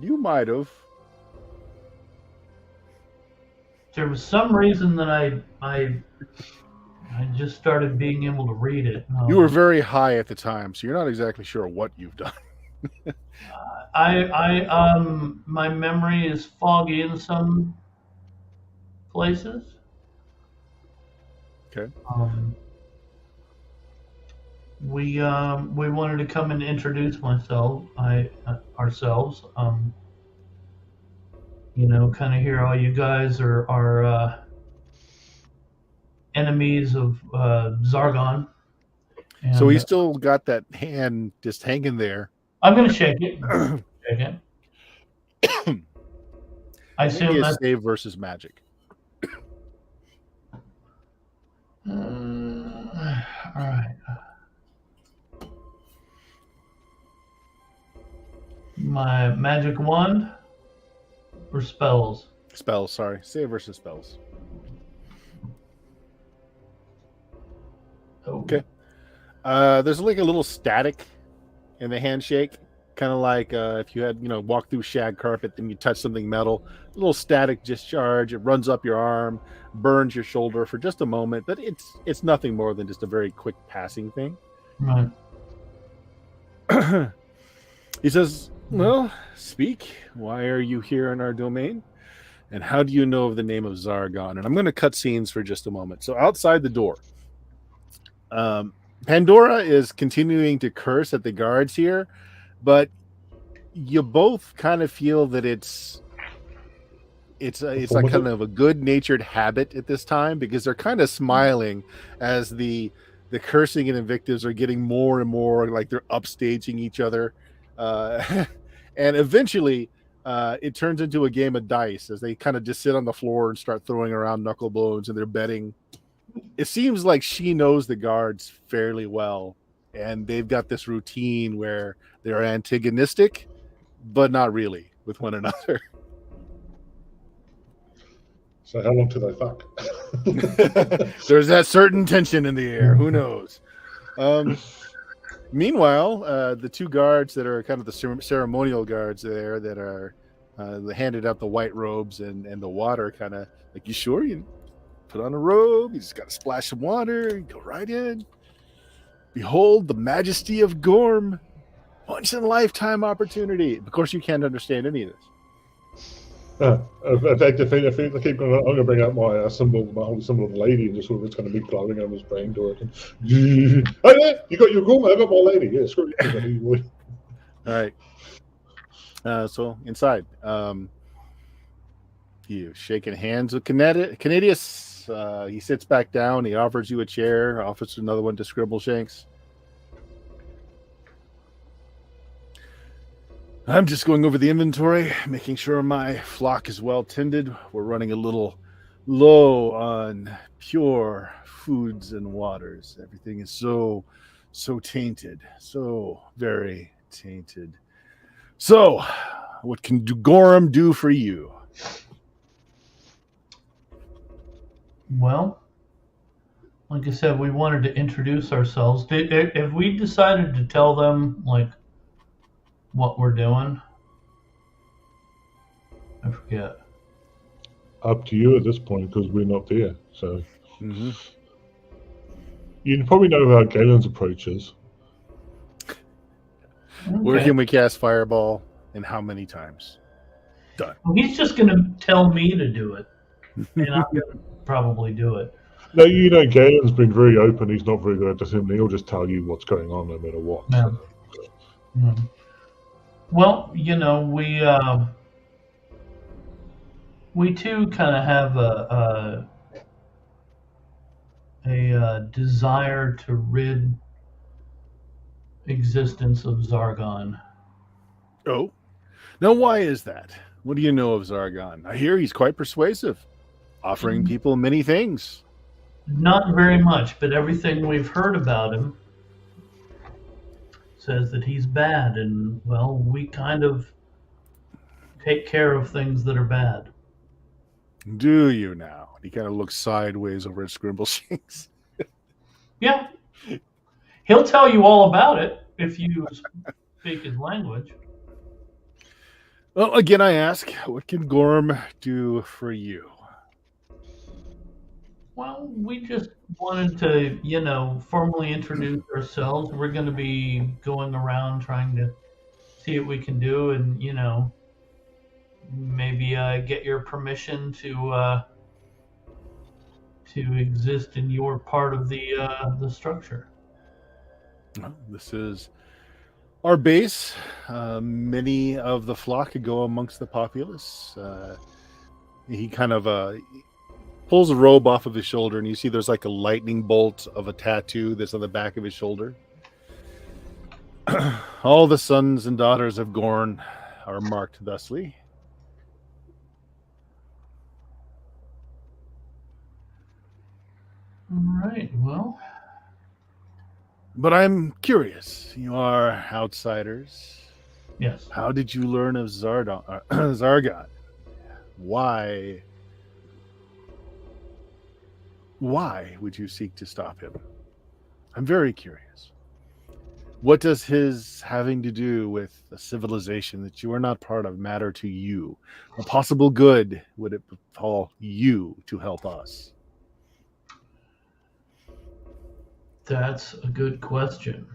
You might have. There was some reason that I just started being able to read it. You were very high at the time, so you're not exactly sure what you've done. My memory is foggy in some places. Okay. We wanted to come and introduce ourselves. Kind of hear how you guys are enemies of Zargon. And, so he's still got that hand just hanging there. I'm gonna shake it. Shake it. I assume Maybe a that's save versus magic. all right. My magic wand or spells? Spells, sorry. Save versus spells. Okay. There's like a little static in the handshake, kind of like if you had, walked through shag carpet, then you touch something metal. A little static discharge. It runs up your arm, burns your shoulder for just a moment, but it's nothing more than just a very quick passing thing. Right. He says, "Well, speak. Why are you here in our domain? And how do you know of the name of Zargon?" And I'm going to cut scenes for just a moment. So outside the door, Pandora is continuing to curse at the guards here, but you both kind of feel that it's like kind of a good-natured habit at this time, because they're kind of smiling as the cursing and invectives are getting more and more like they're upstaging each other. And eventually it turns into a game of dice as they kind of just sit on the floor and start throwing around knuckle bones, and they're betting. It seems like she knows the guards fairly well, and they've got this routine where they're antagonistic, but not really with one another. So how long till they fuck? There's that certain tension in the air. Who knows? Meanwhile, the two guards that are kind of the ceremonial guards there that are handed out the white robes and the water, kind of like, "You sure? You put on a robe, you just got to splash some water and go right in. Behold the majesty of Gorm. Once in a lifetime opportunity." Of course, you can't understand any of this. In fact, if I keep going, I'm going to bring out my symbol, my holy symbol of the lady, and just sort of it's going to be glowing on his brain to it. And, "Oh yeah, you got your Gorm, I got my lady." Yeah, screw you. All right. So inside, you shaking hands with Canadius. He sits back down. He offers you a chair. Offers another one to Scribbleshanks. "I'm just going over the inventory, making sure my flock is well tended. We're running a little low on pure foods and waters. Everything is so tainted, so very tainted. So, what can Gorham do for you? Well, like I said, we wanted to introduce ourselves. Have we decided to tell them like what we're doing? I forget. Up to you at this point because we're not there. So Mm-hmm. you probably know how Galen's approach is. Where Okay. can we cast Fireball and how many times? Done. Well, he's just going to tell me to do it, and I'm going to probably do it. No, you know, Galen's been very open. He's not very good at this. He'll just tell you what's going on no matter what. Yeah. So. Mm. Well, you know, we too kind of have a desire to rid existence of Zargon. Oh, now why is that? What do you know of Zargon? I hear he's quite persuasive, offering people many things. Not very much, but everything we've heard about him says that he's bad, and well, we kind of take care of things that are bad. Do you now? He kind of looks sideways over at Scrimbleshanks. Yeah, he'll tell you all about it if you speak his language. Well, again, I ask, what can Gorham do for you? Well, we just wanted to, you know, formally introduce ourselves. We're going to be going around trying to see what we can do, and you know, maybe get your permission to exist in your part of the structure. Well, this is our base. Many of the flock could go amongst the populace. He kind of pulls a robe off of his shoulder, and you see there's like a lightning bolt of a tattoo that's on the back of his shoulder. All the sons and daughters of Gorn are marked thusly. All right. Well, But I'm curious. You are outsiders. yes. How did you learn of Zargon? Why would you seek to stop him? I'm very curious. What does his having to do with a civilization that you are not part of matter to you? What possible good would it befall you to help us? That's a good question.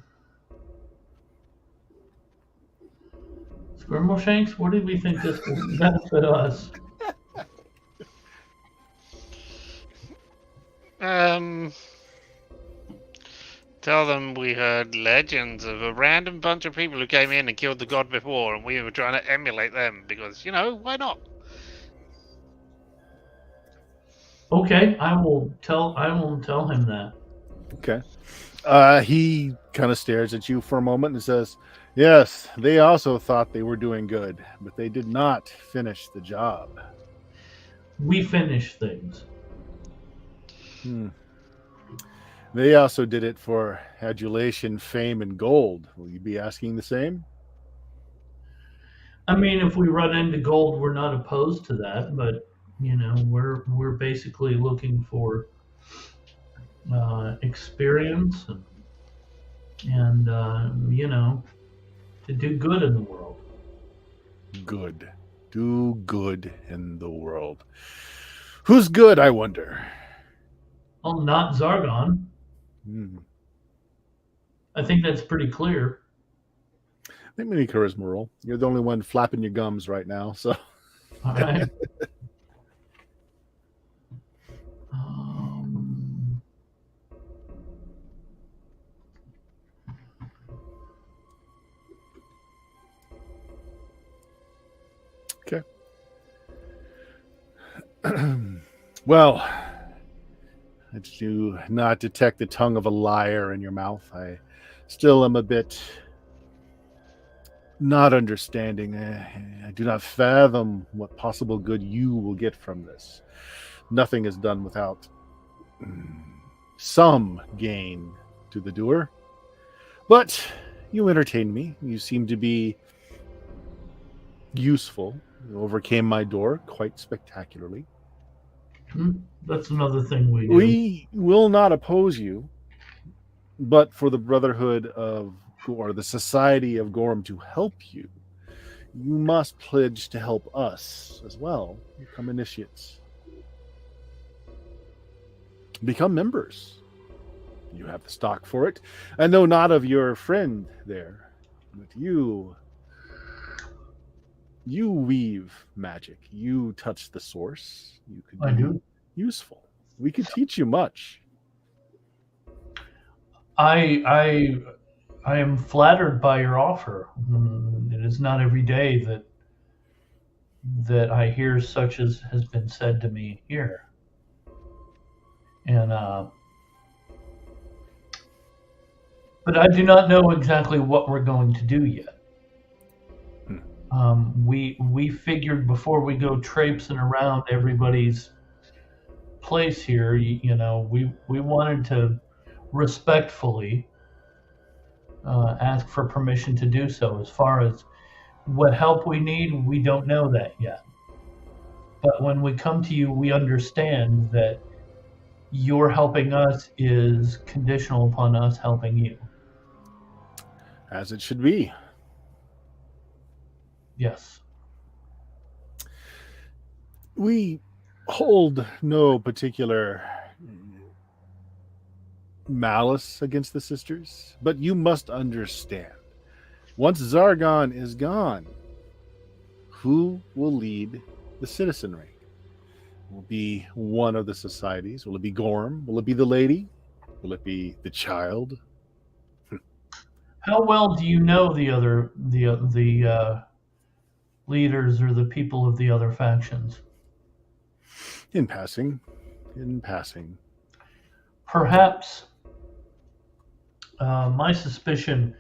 Scrimbleshanks, what do we think this will benefit us? Tell them we heard legends of a random bunch of people who came in and killed the god before, and we were trying to emulate them because, you know, why not? Okay, I will tell him that. Okay. He kind of stares at you for a moment and says, yes, they also thought they were doing good, but they did not finish the job. We finish things. They also did it for adulation, fame, and gold. Will you be asking the same? I mean, if we run into gold, we're not opposed to that, but you know, we're basically looking for experience and you know, to do good in the world. Good. Do good in the world. Who's good, I wonder? Well, not Zargon. I think that's pretty clear. Make me a charisma roll. You're the only one flapping your gums right now, so. All right. Okay. Well, I do not detect the tongue of a liar in your mouth. I still am a bit not understanding. I do not fathom what possible good you will get from this. Nothing is done without some gain to the doer. But you entertained me. You seem to be useful. You overcame my door quite spectacularly. That's another thing we do. We will not oppose you, but for the Brotherhood of, or the Society of Gorm to help you, you must pledge to help us as well. Become initiates. Become members. You have the stock for it. I know not of your friend there, but you weave magic. You touch the source. You could I be do. useful. We could teach you much. I am flattered by your offer. It is not every day that I hear such as has been said to me here. And but I do not know exactly what we're going to do yet. We figured before we go traipsing around everybody's place here, we wanted to respectfully ask for permission to do so. As far as what help we need, we don't know that yet. But when we come to you, we understand that your helping us is conditional upon us helping you. As it should be. Yes. We hold no particular malice against the sisters, but you must understand, once Zargon is gone, who will lead the citizenry? Will it be one of the societies? Will it be Gorm? Will it be the lady? Will it be the child? How well do you know the other the leaders or the people of the other factions? In passing. Perhaps my suspicion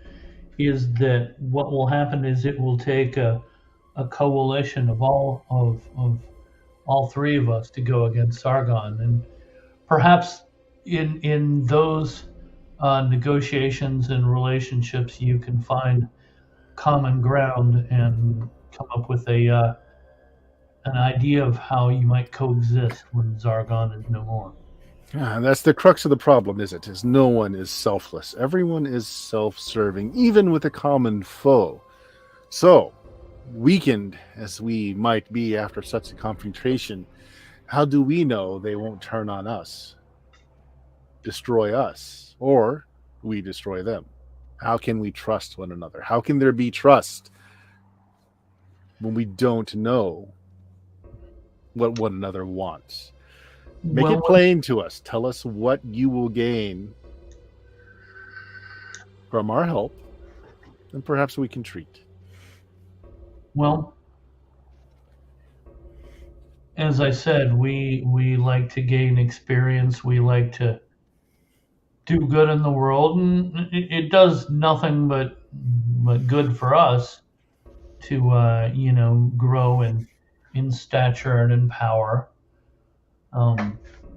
is that what will happen is it will take a coalition of all three of us to go against Sargon, and perhaps in those negotiations and relationships you can find common ground and come up with an idea of how you might coexist when Zargon is no more. That's the crux of the problem, is it? Is no one is selfless. Everyone is self-serving, even with a common foe. So, weakened as we might be after such a confrontation, how do we know they won't turn on us, destroy us, or we destroy them? How can we trust one another? How can there be trust when we don't know what one another wants? Make it plain to us. Tell us what you will gain from our help, and perhaps we can treat. Well, as I said, we like to gain experience. We like to do good in the world, and it does nothing but good for us to grow in stature and in power.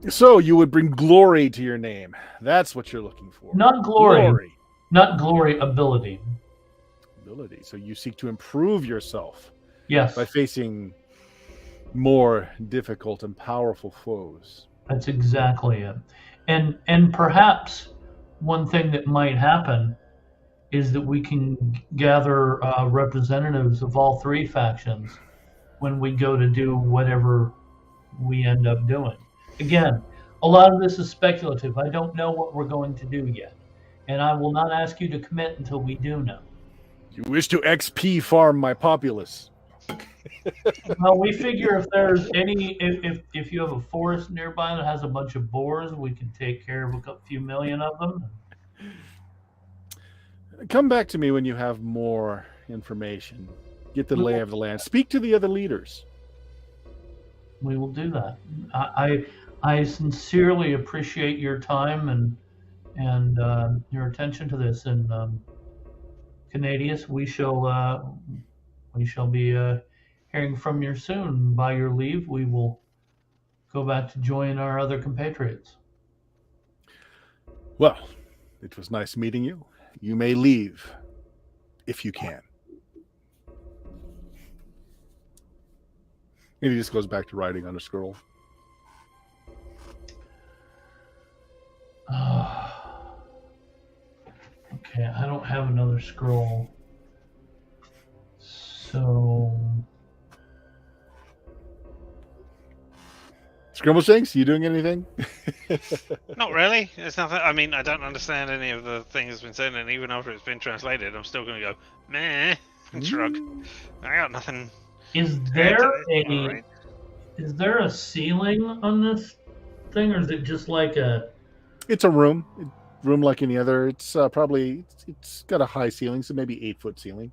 So you would bring glory to your name. That's what you're looking for. Not glory. Not glory, ability. Ability. So you seek to improve yourself. Yes. By facing more difficult and powerful foes. That's exactly it. And perhaps one thing that might happen is that we can gather representatives of all three factions when we go to do whatever we end up doing. Again, a lot of this is speculative. I don't know what we're going to do yet. And I will not ask you to commit until we do know. You wish to XP farm my populace. Well, we figure if there's if you have a forest nearby that has a bunch of boars, we can take care of a few million of them. Come back to me when you have more information. Get the lay of the land. Speak to the other leaders. We will do that. I sincerely appreciate your time and your attention to this. And Canadius, we shall be hearing from you soon. By your leave, we will go back to join our other compatriots. Well, it was nice meeting you. You may leave if you can. And he just goes back to writing on a scroll. Okay, I don't have another scroll. So Scribbleshanks, you doing anything? Not really. There's nothing. I mean, I don't understand any of the things that's been said, and even after it's been translated, I'm still going to go meh and shrug. I got nothing. is to there add to it, alright? is there a ceiling on this thing, or is it just like a? It's a room like any other. It's probably it's got a high ceiling, so maybe 8-foot ceiling.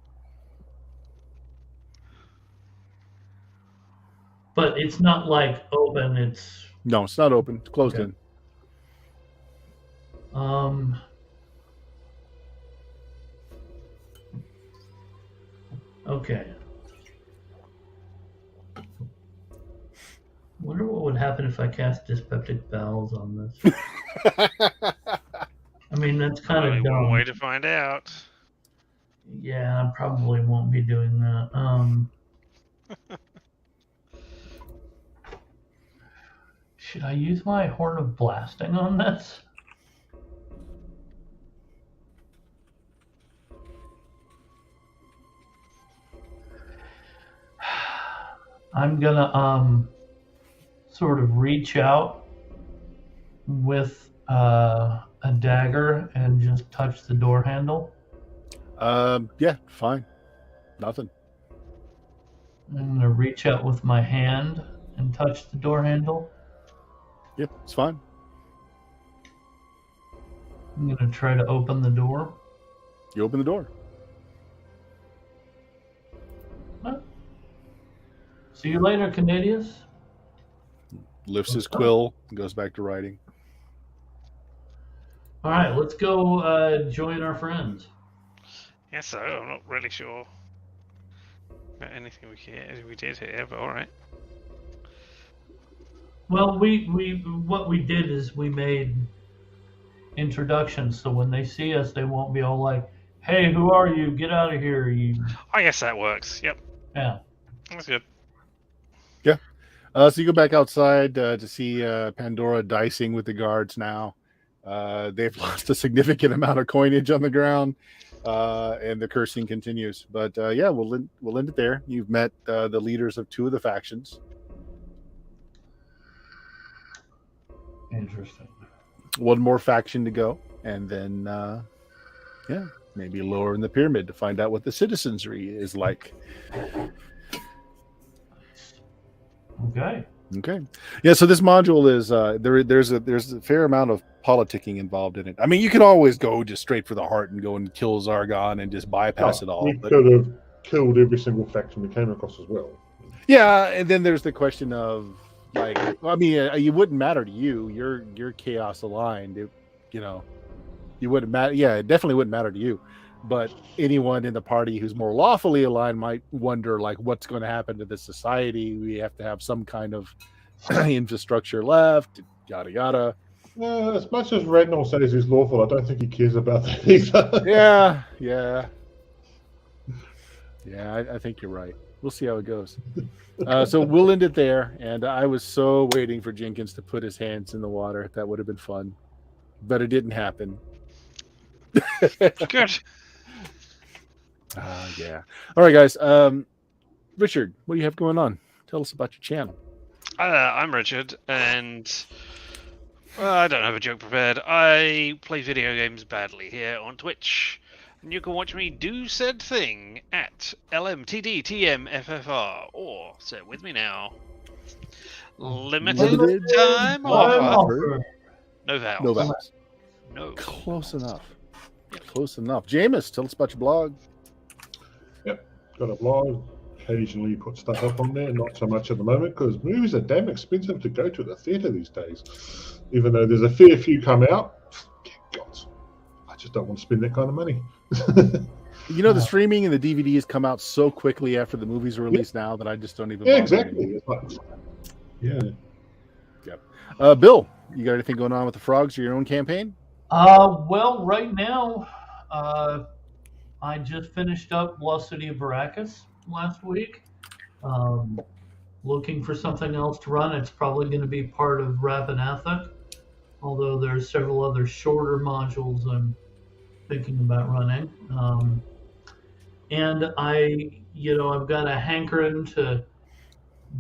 But it's not like open. It's No, it's not open. It's closed Okay. in. Okay. Wonder what would happen if I cast Dyspeptic Bowels on this. I mean, that's kind Only of one dumb. way to find out. Yeah, I probably won't be doing that. Should I use my Horn of Blasting on this? I'm gonna sort of reach out with a dagger and just touch the door handle. Yeah, fine. Nothing. I'm gonna reach out with my hand and touch the door handle. Yep, it's fine. I'm gonna try to open the door. You open the door. See you later, Canadius. Lifts his quill and goes back to writing. All right, let's go join our friends. Yeah, so I'm not really sure about anything we did here, but all right. Well, what we did is we made introductions, so when they see us, they won't be all like, "Hey, who are you? Get out of here!" I guess that works. Yep, Yeah. that's good. So you go back outside to see Pandora dicing with the guards now. They've lost a significant amount of coinage on the ground, and the cursing continues. But yeah, we'll end it there. You've met the leaders of 2 of the factions. Interesting. 1 more faction to go, and then yeah, maybe lower in the pyramid to find out what the citizenry is like. Okay. Okay, yeah. So this module is there's a fair amount of politicking involved in it. I mean, you could always go just straight for the heart and go and kill Zargon and just bypass it all. We But could have killed every single faction we came across as well. yeah, and then there's the question of like, well, I mean, it wouldn't matter to you. You're chaos aligned. You wouldn't matter. Yeah, it definitely wouldn't matter to you. But anyone in the party who's more lawfully aligned might wonder, like, what's going to happen to this society? We have to have some kind of infrastructure left, yada yada. As much as Rednall says he's lawful, I don't think he cares about that either. Yeah. I think you're right. We'll see how it goes. So we'll end it there. And I was so waiting for Jenkins to put his hands in the water. That would have been fun, but it didn't happen. Good. Yeah. All right, guys. Richard, what do you have going on? Tell us about your channel. I'm Richard, and I don't have a joke prepared. I play video games badly here on Twitch, and you can watch me do said thing at LMTDTMFFR, or say it with me now. Limited time offer. No vowels. No vowels. No. Close enough. Close enough. Jameis, tell us about your blog. Got a blog. Occasionally put stuff up on there, not so much at the moment because movies are damn expensive to go to the theatre these days. Even though there's a fair few come out, God, I just don't want to spend that kind of money. You know, the streaming and the DVDs come out so quickly after the movies are released now that I just don't even. Yeah, exactly. It's like, yeah. Bill, you got anything going on with the frogs or your own campaign? Well, right now, I just finished up Lost City of Baracus last week. Looking for something else to run. It's probably going to be part of Ravenatha, although there's several other shorter modules I'm thinking about running. And I've got a hankering to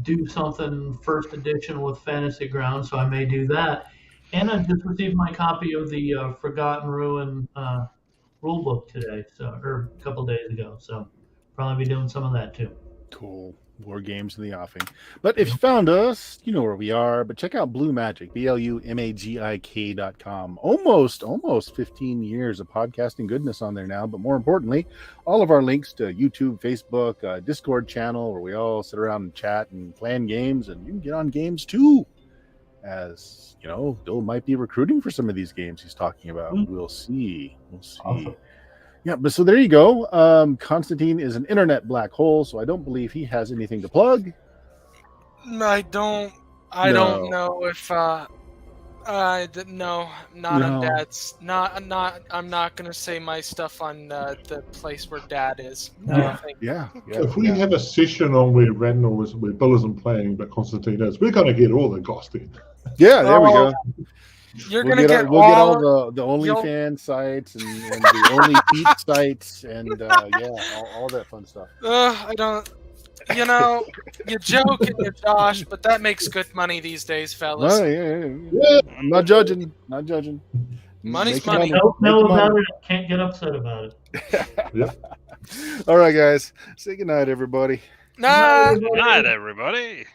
do something first edition with Fantasy Ground, so I may do that. And I just received my copy of the Forgotten Ruin rulebook today, or a couple days ago. So probably be doing some of that too. Cool. War games in the offing. But if you found us, you know where we are. But check out Blue Magic, BLUMAGIK.com. Almost 15 years of podcasting goodness on there now. But more importantly, all of our links to YouTube, Facebook, Discord channel, where we all sit around and chat and plan games, and you can get on games too. As you know, Bill might be recruiting for some of these games he's talking about. We'll see. Awesome. Yeah, but so there you go. Constantine is an internet black hole, so I don't believe he has anything to plug. I don't know if no, not on Dad's. I'm not gonna say my stuff on the place where Dad is. Yeah. If we have a session on where Randall is, where Bill isn't playing, but Constantine is, we're going to get all the goss in. Yeah, there we go. You're we'll gonna get all the OnlyFans sites and the Only Feet sites and all that fun stuff. I don't. You joke and you Josh, but that makes good money these days, fellas. Oh, yeah. I'm not judging. Money's Making money. Don't know about it. Can't get upset about it. All right, guys. Say goodnight, everybody. Nah. Good night, everybody.